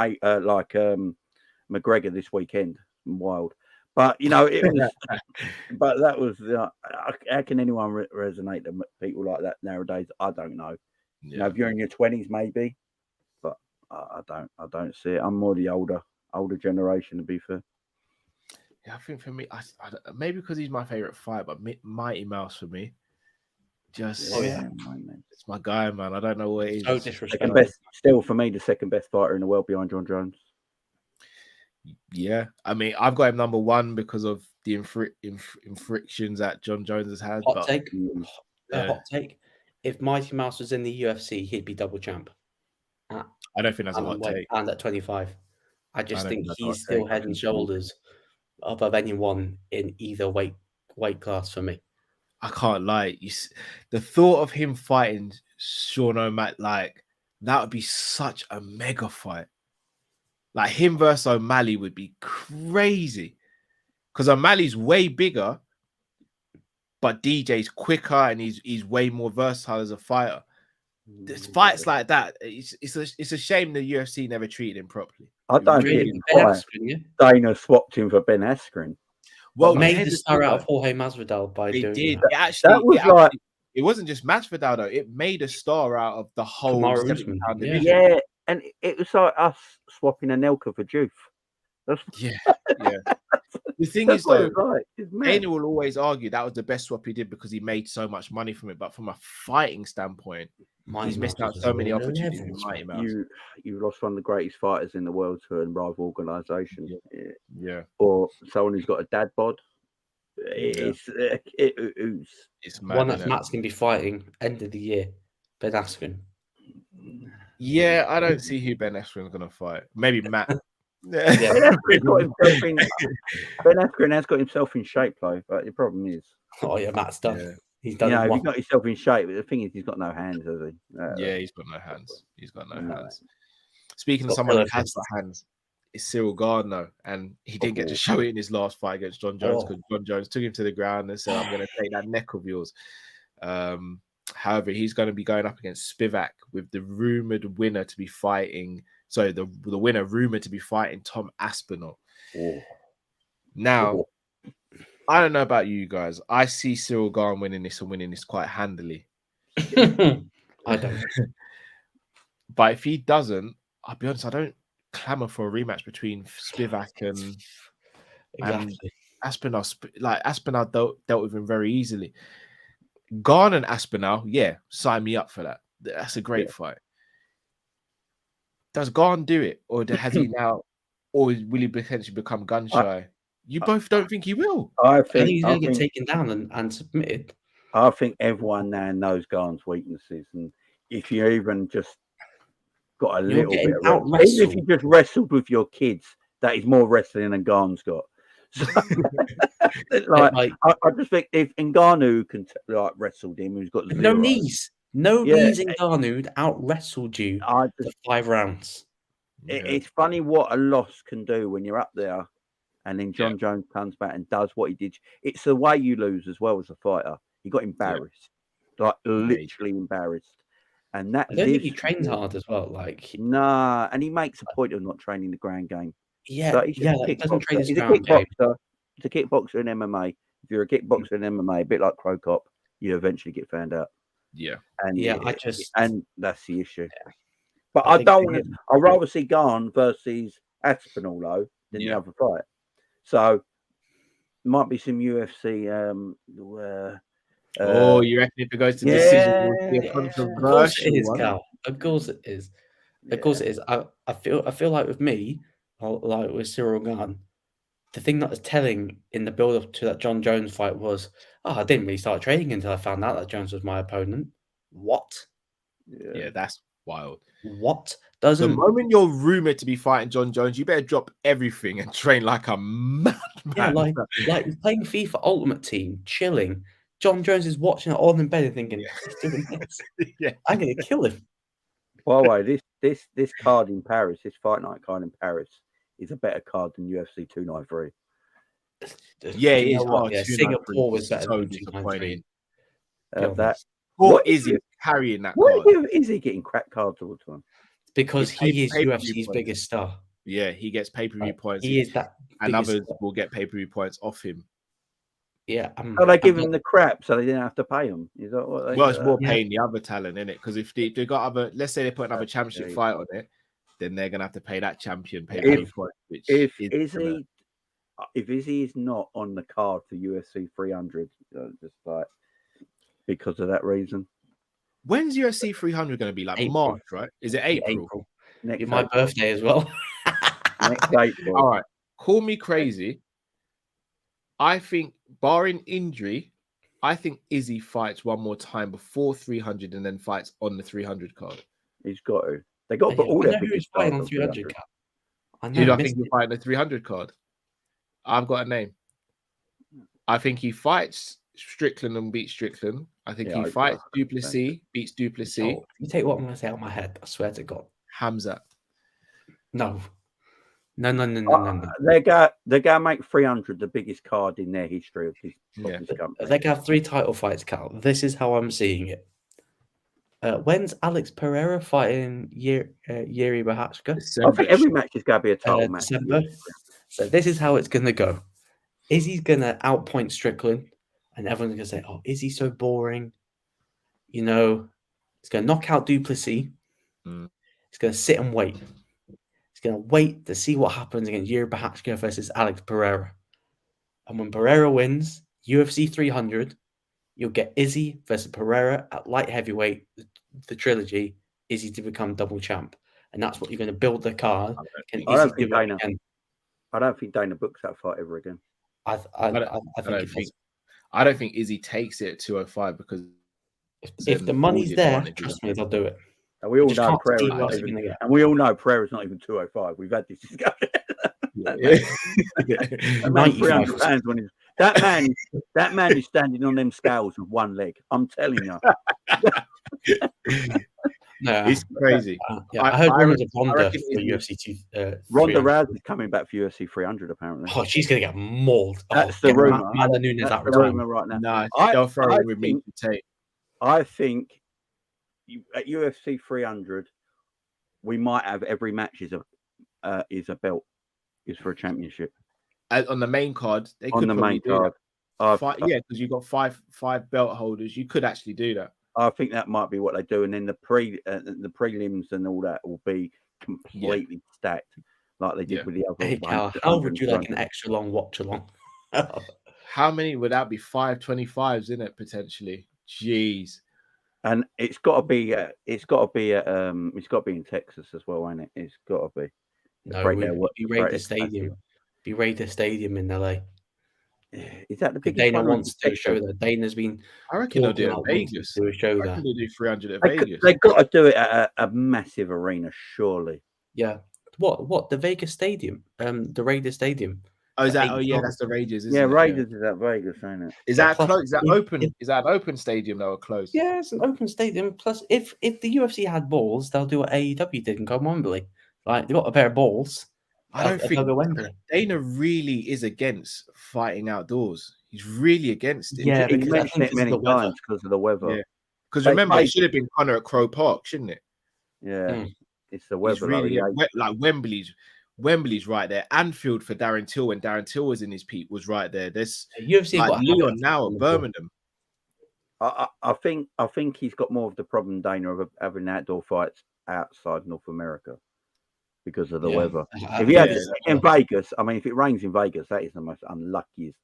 this weekend, Wild. But you know, it was. But that was. How can anyone resonate to people like that nowadays? I don't know. Yeah. You know, if you're in your 20s, maybe. But I don't see it. I'm more the older generation, to be fair. Yeah, I think for me, I maybe because he's my favorite fight, but Mighty Mouse for me. Just it's my guy, man. I don't know what it is. So disrespectful. Still for me, the second best fighter in the world behind John Jones. Yeah, I mean, I've got him number one because of the infractions that John Jones has had. Hot take. If Mighty Mouse was in the UFC, he'd be double champ. I don't think that's a hot take. And at 25, I just think he's still head and shoulders above anyone in either weight class for me. I can't lie. The thought of him fighting Sean O'Malley, like that would be such a mega fight. Like him versus O'Malley would be crazy because O'Malley's way bigger, but DJ's quicker and he's way more versatile as a fighter. There's fights like that. It's a shame the UFC never treated him properly. I don't think Dana swapped him for Ben Askren. Well, made the star out of Jorge Masvidal by doing that. It wasn't just Masvidal though. It made a star out of the whole 70-pound division. Yeah, and it was like us swapping Anelka for Juve. Yeah. The thing is though, Dana will always argue that was the best swap he did because he made so much money from it. But from a fighting standpoint, he's missed out so many opportunities in Mighty Mouse. You lost one of the greatest fighters in the world to a rival organisation. Yeah. Or someone who's got a dad bod. It's mad, one that Matt's going to be fighting end of the year. Ben Askren. Yeah, I don't see who Ben Askren's going to fight. Maybe Matt. Ben Askren has got himself in shape though, but the problem is, Matt's done. Yeah. He's done. If he's got himself in shape, but the thing is, he's got no hands, has he? Yeah, he's got no hands. Hands. Speaking of someone who has got hands, it's Cyril Gane though, and he didn't get to show it in his last fight against John Jones because John Jones took him to the ground and said, "I'm going to take that neck of yours." However, he's going to be going up against Spivak with the rumored winner to be fighting. So the winner rumored to be fighting Tom Aspinall. Now, I don't know about you guys. I see Cyril Gane winning this and winning this quite handily. I don't. But if he doesn't, I'll be honest, I don't clamour for a rematch between Spivak and Aspinall. Like Aspinall dealt with him very easily. Gane and Aspinall, sign me up for that. That's a great fight. Does Gane do it, or has he now, or will he potentially become gun shy? You both don't think he will. I think he's going to get taken down and submitted. I think everyone now knows Gane's weaknesses, and if you even just got a little bit, even if you just wrestled with your kids, that is more wrestling than Gane's got. So, I just think if Ngannou can wrestled him, who's got no knees, knees. Ngannou out wrestled you for 5 rounds. It's funny what a loss can do when you're up there, and then John Jones comes back and does what he did. It's the way you lose as well as a fighter. He got embarrassed, literally embarrassed. And that I don't think he trains hard as well. Nah, and he makes a point of not training the ground game. Yeah, he doesn't train his he's a ground game. kickboxer. He's a kickboxer in MMA. If you're a kickboxer in MMA, a bit like Crow Cop, you eventually get found out. Yeah, and that's the issue. But I don't want to. I'd rather see Gane versus Aspinall than the other fight. So might be some UFC. You reckon if it goes to decision, we'll see a controversial one? Cal. Of course it is. Of course it is. I feel like with me, like with Cyril Gane, the thing that was telling in the build-up to that John Jones fight was, I didn't really start training until I found out that Jones was my opponent. What? Yeah, that's wild. What? The moment you're rumored to be fighting John Jones, you better drop everything and train like a madman. Yeah, like he's playing FIFA Ultimate Team, chilling. John Jones is watching it all in bed and thinking, he's doing this. I'm going to kill him. By the way, this card in Paris, this fight night card in Paris, is a better card than UFC 293. Yeah, it is. Singapore was better so than 293. What is he carrying that card? What is he getting crack cards all the time? Because he is UFC's biggest star. Yeah, he gets pay-per-view points. He is that, and others will get pay-per-view points off him. Yeah, so they give him the crap, so they didn't have to pay him. Is that what? It's more paying the other talent, isn't it? Because if they got other, let's say they put another championship fight on it, then they're gonna have to pay that champion pay-per-view points. If Izzy is not on the card for UFC 300, just like because of that reason. When's UFC 300 going to be? Like April. March, right? Is it April? Next my birthday as well. Next April. All right. Call me crazy. I think, barring injury, I think Izzy fights one more time before 300 and then fights on the 300 card. He's got to. They got to put all their biggest fighting on 300 card. I think he'll fight on the 300 card. I've got a name. I think he fights Strickland and beats Strickland. I think he fights Duplessis, beats Duplessis. You take what I'm going to say out of my head. I swear to God. Hamzat. No. They're going to make 300 the biggest card in their history of this company. They can have 3 title fights, Cal. This is how I'm seeing it. When's Alex Pereira fighting Yuri Bahachka? I think every match is going to be a title match. December. So this is how it's going to go. Izzy's going to outpoint Strickland, and everyone's going to say, oh, Izzy's so boring. You know, he's going to knock out Duplessis. He's going to sit and wait. He's going to wait to see what happens against Yuri Bahachka versus Alex Pereira. And when Pereira wins UFC 300, you'll get Izzy versus Pereira at light heavyweight, the trilogy, Izzy to become double champ. And that's what you're going to build the card. I don't think Dana books that fight ever again. I don't think Izzy takes it at 205 because if the money's there, trust me, they'll do it. And we all know Pereira's not even 205. We've had this discussion. That man is standing on them scales with one leg. I'm telling you. No, it's crazy. I heard rumors of Ronda for UFC 2. Ronda Rousey's coming back for UFC 300, apparently. Oh, she's going to get mauled. That's the rumor. Amanda Nunes That's the rumor right now. No, they'll throw it with me to take. I think at UFC 300, we might have every match is a belt, is for a championship. On the main card, they could probably do that. Because you've got five belt holders. You could actually do that. I think that might be what they do, and then the prelims and all that will be completely stacked, like they did with the other. Hey, Cal, how would you like an extra long watch along? How many would that be? 5 25s in it potentially. Jeez. And it's got to be in Texas as well, ain't it? It's got to be. No, be Raider Stadium. Be Raider Stadium in LA. Is that the biggest? Dana wants to show that. Dana's been. I reckon they'll do it at Vegas. Do a show I reckon they'll do 300 at Vegas. They've got to do it at a massive arena, surely. Yeah. What? The Vegas Stadium? The Raider Stadium. Oh, is that? Oh, 8 yeah, goals. that's the Rangers. Isn't Yeah, it? Raiders is at Vegas, ain't it? Is that Plus, close? Is that if- open? Is that an open stadium though, or closed? Yeah, it's an open stadium. Plus, if the UFC had balls, they'll do what AEW did and go Wembley. Like they've got a pair of balls. I don't think they'll go Wembley. Dana really is against fighting outdoors. He's really against it. Yeah, He because I mentioned think it many it's the weather. times because of the weather. Yeah. Because They remember, played- it should have been Connor at Crow Park, shouldn't it? Yeah, Hmm. it's the He's weather. really though, like Wembley's right there. Anfield for Darren Till when Darren Till was in his peak was right there. There's UFC like got Leon now at Birmingham. I think he's got more of the problem, Dana, of having outdoor fights outside North America because of the weather. If he had in Vegas, I mean, if it rains in Vegas, that is the most unluckiest.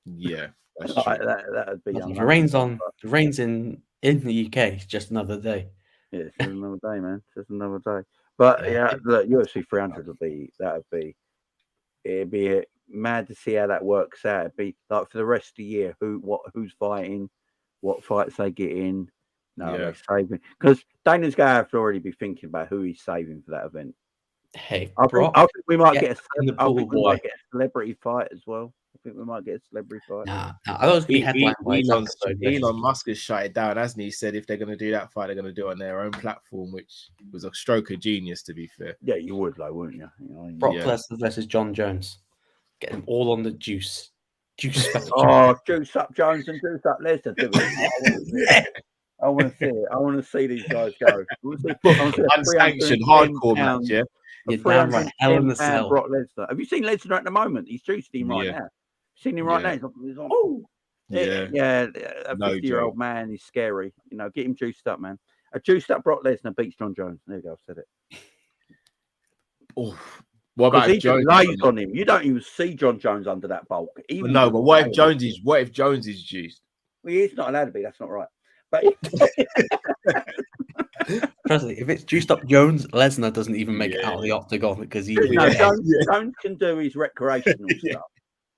Yeah, that's Like, true. that'd be. If unlucky, it rains in the UK, it's just another day. Yeah, it's just another day, man. Just another day. But the UFC 300 it'd be mad to see how that works out. It'd be like for the rest of the year, who's fighting, what fights they get in. No, they're saving because Dana's going to have to already be thinking about who he's saving for that event. Hey, I think we might get a celebrity fight as well. I think we might get a celebrity fight. Nah, I was be headlined by Elon Musk has shut it down, hasn't he? He said if they're going to do that fight, they're going to do it on their own platform, which was a stroke of genius, to be fair. Yeah, you would, though, wouldn't you? Brock Lesnar versus John Jones. Get them all on the juice. Juice. Juice up Jones and juice up Lesnar. I want to see it. I want to see these guys go. Unsanctioned hardcore match, yeah. You're damn right. Hell in the cell. Brock Lesnar. Have you seen Lesnar at the moment? He's juiced him right now. Seen him right now. He's on. Oh, yeah. A 50-year-old man. He's scary. You know, get him juiced up, man. A juiced up Brock Lesnar beats John Jones. There you go. I've said it. Oh, what about he Jones? Lays on him. You don't even see John Jones under that bulk. No, but what if Jones is juiced? Well, he's not allowed to be. That's not right. But Personally, if it's juiced up Jones, Lesnar doesn't even make it out of the octagon because he. Jones can do his recreational stuff,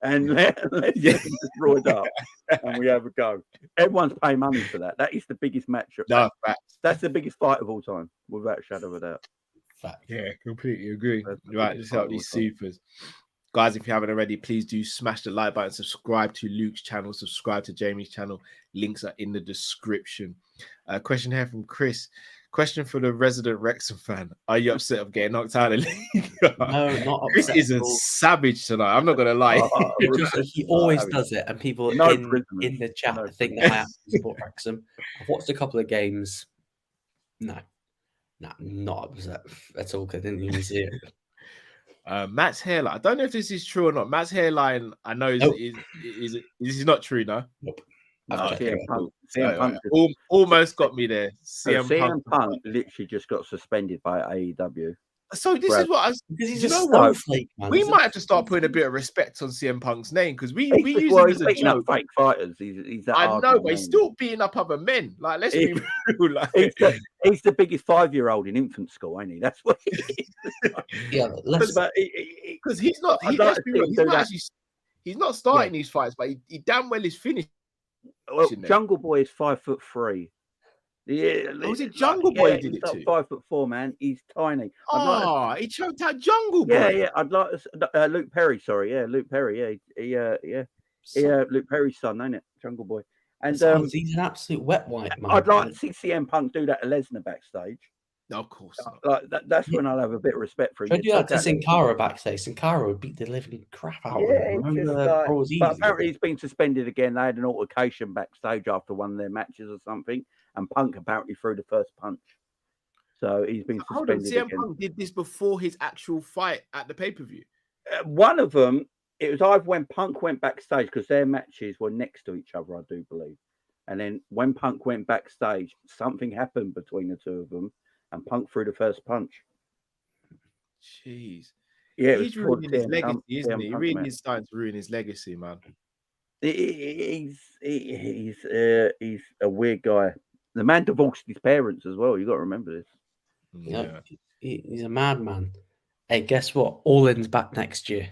and let's just draw it up, and we have a go. Everyone's paying money for that. That is the biggest matchup. No, that's the biggest fight of all time, without a shadow of a doubt. Yeah, completely agree. Right, just help these supers. Guys, if you haven't already, please do smash the like button, subscribe to Luke's channel, subscribe to Jamie's channel. Links are in the description. Question here from Chris. Question for the resident Wrexham fan. Are you upset of getting knocked out of the league? No, not upset. Chris isn't savage tonight. I'm not going to lie. He always does it. And people in the chat think that I have to support Wrexham. I've watched a couple of games. No, not upset at all. I didn't even see it. Matt's hairline. I don't know if this is true or not. Matt's hairline, I know is this is not true, no? Nope. CM Punk almost got me there. CM Punk literally just got suspended by AEW. So this is what I was. He's just snowflake, man. We might have to start putting a bit of respect on CM Punk's name because we use him as a joke. Fake fighters. He's that I know, but he's still beating up other men. Like, let's be real. Like, he's the biggest 5-year-old in infant school, ain't he? That's what he is. Yeah, because he's not. He's not starting these fights, but he damn well is finished. Well, Jungle Boy is 5'3". Yeah, was it Jungle Boy did it too? 5'4", man. He's tiny. He choked out Jungle Boy. Yeah. I'd like Luke Perry. Sorry, Luke Perry. Yeah. Luke Perry's son, ain't it? Jungle Boy. And he's an absolute wet wipe, man. I'd like to see CM Punk do that to Lesnar backstage. No, of course. Like that's when I'll have a bit of respect for him. I'd do that to Sin Cara backstage. Sin Cara would beat the living crap out of him. But apparently he's been suspended again. They had an altercation backstage after one of their matches or something, and Punk apparently threw the first punch. So he's been suspended again. Punk did this before his actual fight at the pay-per-view. One of them, it was either when Punk went backstage because their matches were next to each other, I do believe. And then when Punk went backstage, something happened between the two of them. And Punk threw the first punch. Jeez. Yeah, he's ruining his legacy, isn't he? He really is starting to ruin his legacy, man. He's a weird guy. The man divorced his parents as well. You got to remember this. Yeah, he's a madman. Hey, guess what? All In's back next year.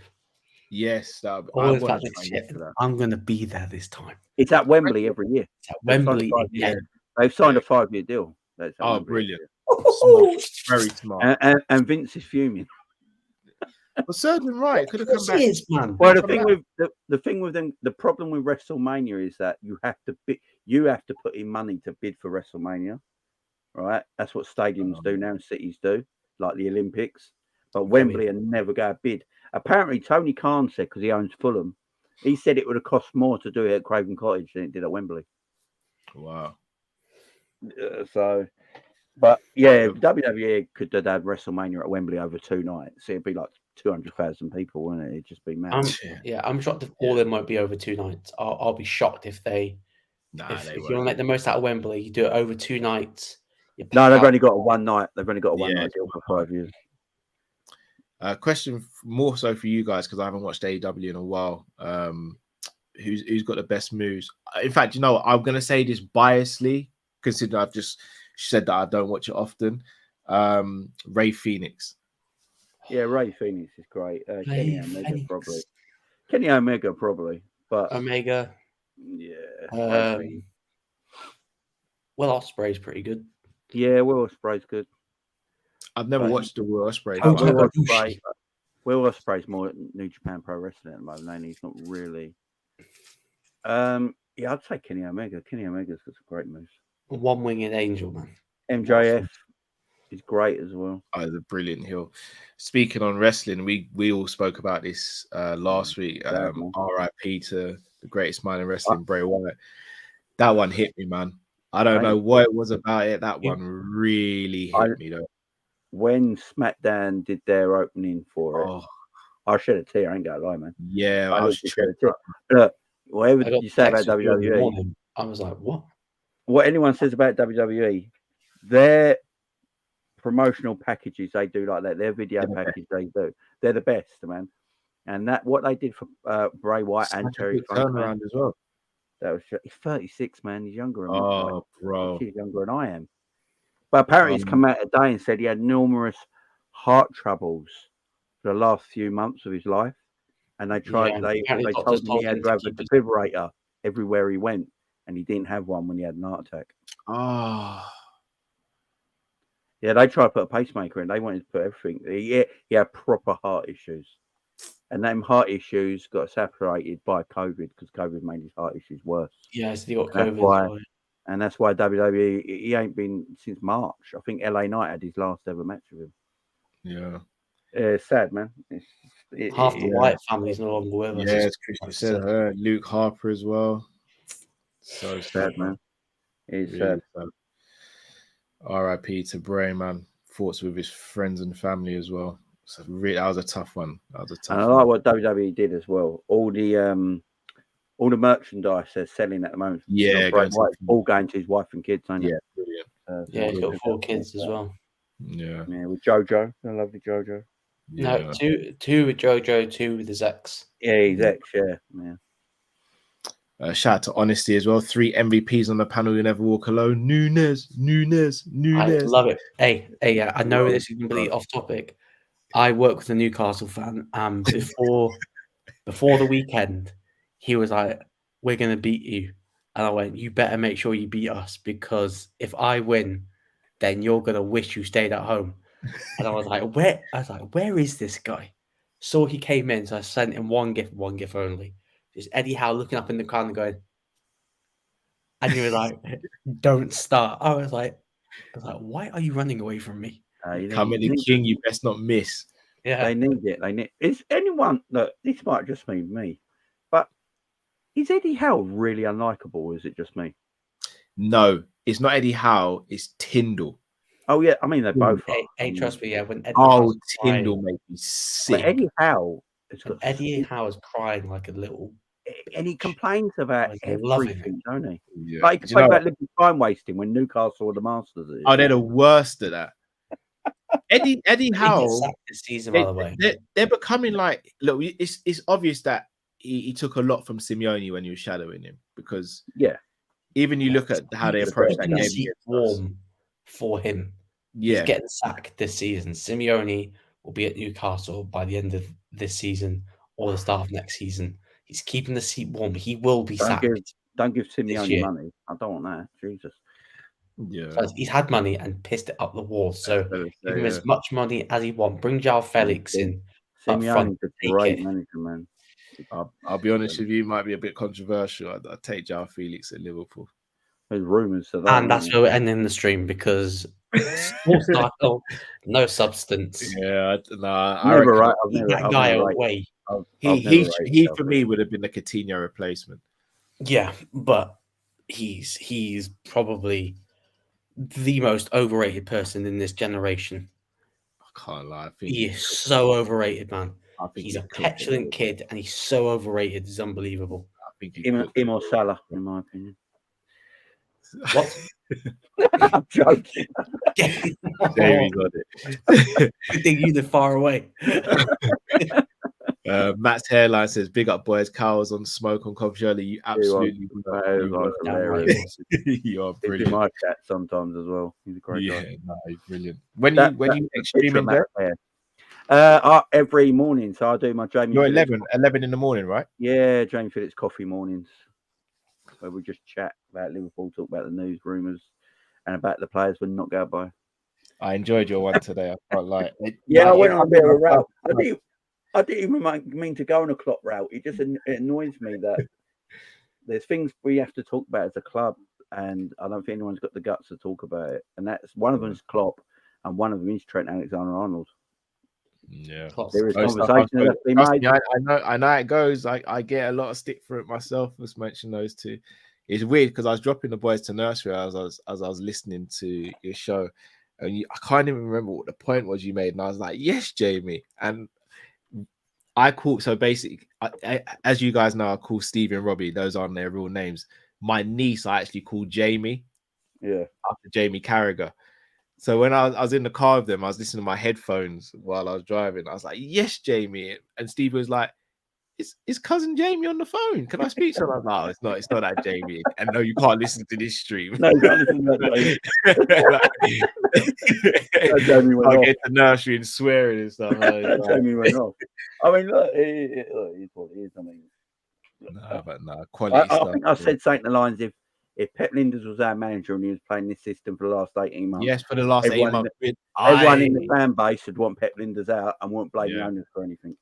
Yes, I'm going to be there this time. It's at Wembley every year. It's at Wembley again. They've signed a 5-year deal. Brilliant. Smart. Very smart. And Vince is fuming. Well, served him right. Could have Of come course back. he is, man. Well, Come back. the thing with them, the problem with WrestleMania is that you have to put in money to bid for WrestleMania, right? That's what stadiums do now, and cities do, like the Olympics. But Wembley are never going to bid. Apparently, Tony Khan said, because he owns Fulham, he said it would have cost more to do it at Craven Cottage than it did at Wembley. Wow. But yeah, WWE could have had WrestleMania at Wembley over 2 nights. It'd be like 200,000 people, wouldn't it? It'd just be mad. I'm shocked if all of them won't be over 2 nights. I'll be shocked if they. If you want to make the most out of Wembley, you do it over 2 nights. No, they've only got a 1 night. They've only got a 1 night deal for 5 years. Question more so for you guys, because I haven't watched AEW in a while. Who's got the best moves? In fact, you know what? I'm gonna say this biasly, considering I've just said that I don't watch it often. Ray Phoenix. Yeah, Ray Phoenix is great. Kenny Omega probably. But Omega. Yeah. Will Ospreay's pretty good. Yeah, Will Ospreay's good. I've never watched the Will Ospreay. Will Ospreay's more New Japan Pro Wrestling at the moment, and he's not really. Yeah, I'd say Kenny Omega. Kenny Omega's got some great moves. One-winged angel, man. MJF is great as well. Oh, the brilliant heel. Speaking on wrestling, we all spoke about this last week. RIP to the greatest man in wrestling, Bray Wyatt. That one hit me, man. I don't know what it was about it. That one really hit me, though. When SmackDown did their opening for it, I shed a tear. I ain't gonna lie, man. Yeah, I was Look, whatever you say about WWE, I was like, what? What anyone says about WWE, their promotional packages they do like that, their video package they do, they're the best, man. And that what they did for Bray Wyatt and Terry Funk turnaround as well. That was he's 36, man. He's younger than bro. He's younger than I am. But apparently, he's come out today and said he had numerous heart troubles for the last few months of his life, and they tried. They told him he had to have a defibrillator everywhere he went, and he didn't have one when he had an heart attack. Yeah, they tried to put a pacemaker in. They wanted to put everything. He had proper heart issues, and them heart issues got separated by COVID because COVID made his heart issues worse. Yeah, so he got COVID. And that's why WWE, he ain't been since March. I think LA Knight had his last ever match with him. Yeah. It's sad, man. Half the Wyatt family's no longer with us. Yeah, as Christian said, Luke Harper as well. So sad, man. It's really sad. RIP to Bray, man. Thoughts with his friends and family as well. So that was a tough one. And I like what WWE did as well. All the merchandise they're selling at the moment. Yeah, all going to his wife and kids, ain't it? Yeah, brilliant. He's got 4 kids as well. Yeah, with JoJo. I love the JoJo. Yeah. No, two with JoJo, 2 with his ex. Yeah, his ex, yeah. Shout out to Honesty as well. 3 MVPs on the panel. You never walk alone. Nunes. I love it. Hey, I know this is completely off topic. I work with a Newcastle fan, and before the weekend, he was like, "We're gonna beat you," and I went, "You better make sure you beat us, because if I win, then you're gonna wish you stayed at home." And I was like, "Where?" I was like, "Where is this guy?" So he came in, so I sent him one gift only. Just Eddie Howe looking up in the crowd and going, and he was like, "Don't start." I was like, "Why are you running away from me?" Coming the king, you best not miss. Yeah, they need it. Is anyone? Look, this might just mean me, but is Eddie Howe really unlikable, or is it just me? No, it's not Eddie Howe. It's Tyndall. Oh yeah, I mean they both. Hey, trust me, when Eddie Tyndall made me sick. Eddie Howe. Eddie Howe is crying like a little. And he complains about everything, don't he? Yeah. Like he complains about living time wasting when Newcastle are the Masters. Oh, they're the worst at that. Eddie Howe this season, by the way. They're becoming like, look, it's obvious that he took a lot from Simeone when he was shadowing him, because even you look at how they approach that game. Warm for him. Yeah, he's getting sacked this season. Simeone will be at Newcastle by the end of this season or the start of next season. He's keeping the seat warm. He will be sacked. Don't give Simeone money. I don't want that. Jesus. Yeah. So he's had money and pissed it up the wall. So give him as much money as he wants. Bring João Felix in. Simeone's a take great it. manager, man. I'll be honest with you, might be a bit controversial. I'd take João Felix at Liverpool. There's rumours to that. And that's where we're ending the stream because sports style, no substance. Yeah, I Never reckon right. Keep that guy away. he for me would have been the Coutinho replacement. Yeah, but he's probably the most overrated person in this generation. I can't lie. I think He is so overrated, man. I think He's a petulant kid, and he's so overrated. It's unbelievable. I think Him or Salah, in my opinion. What? I'm joking. Jamie got it. Good thing you live far away. Matt's hairline says, "Big up, boys. Cows on smoke on Cobb Shirley. You absolutely you are brilliant. He's in my chat sometimes as well. He's a great guy. No, he's brilliant. When you streaming there? Every morning. So I do my Jamie. You're Phillips 11 in the morning, right? Yeah, Jamie Phillips coffee mornings, where we just chat about Liverpool, talk about the news, rumours, and about the players we're not go by. I enjoyed your one today. I quite like it. I went on a bit of a route. I didn't even mean to go on a clock route. It just annoys me that there's things we have to talk about as a club, and I don't think anyone's got the guts to talk about it. And that's one of them is Klopp, and one of them is Trent Alexander-Arnold. Yeah, there is conversation that's been made. I know it goes. I get a lot of stick for it myself. Let's mention those two. It's weird because I was dropping the boys to nursery as I was listening to your show, and I can't even remember what the point was you made, and I was like, "Yes, Jamie," and I call so basically, as you guys know, I call Stevie and Robbie. Those aren't their real names. My niece, I actually called Jamie. Yeah, after Jamie Carragher. So when I was in the car with them, I was listening to my headphones while I was driving. I was like, "Yes, Jamie," and Stevie was like, "Is cousin Jamie on the phone? Can I speak to him?" I was like, "No, it's not that Jamie." And no, you can't listen to this stream. No, you can't listen to that. I'll get to nursery and swearing and stuff. Jamie went off. I mean, look, it is what it is. I mean, quality stuff. I think I said something to the lines if Pep Linders was our manager and he was playing this system for the last 18 months. Yes, for the last 8 months. Everyone in the fan base would want Pep Linders out and won't blame the owners for anything.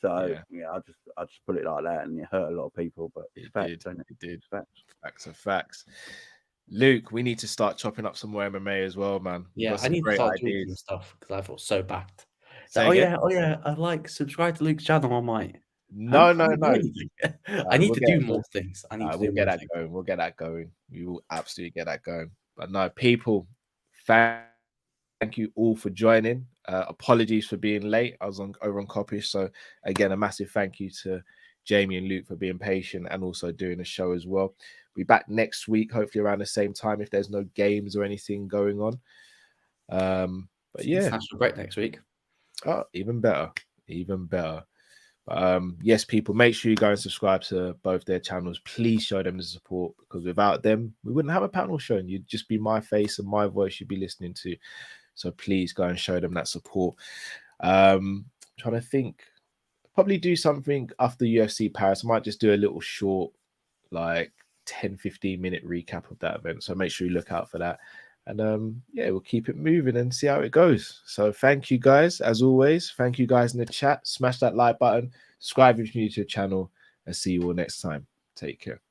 So I just put it like that, and it hurt a lot of people. But it did. Facts are facts. Luke, we need to start chopping up some more MMA as well, man. Yeah, I need to start doing stuff because I feel so backed. So, I subscribe to Luke's channel. I might. No. I need to do more things. We'll get that going. We'll get that going. We will absolutely get that going. But no, people, thank you all for joining. Apologies for being late. I was over on Coppish. So again, a massive thank you to Jamie and Luke for being patient and also doing the show as well. We'll be back next week, hopefully around the same time if there's no games or anything going on. But yeah, international break next week. Oh, even better. Yes, people, make sure you go and subscribe to both their channels. Please show them the support, because without them, we wouldn't have a panel show. You'd just be my face and my voice you'd be listening to. So please go and show them that support. Trying to think, probably do something after UFC Paris. I might just do a little short, like 10-15 minute recap of that event. So make sure you look out for that. And we'll keep it moving and see how it goes. So thank you guys, as always. Thank you guys in the chat. Smash that like button, subscribe if you're new to the channel, and see you all next time. Take care.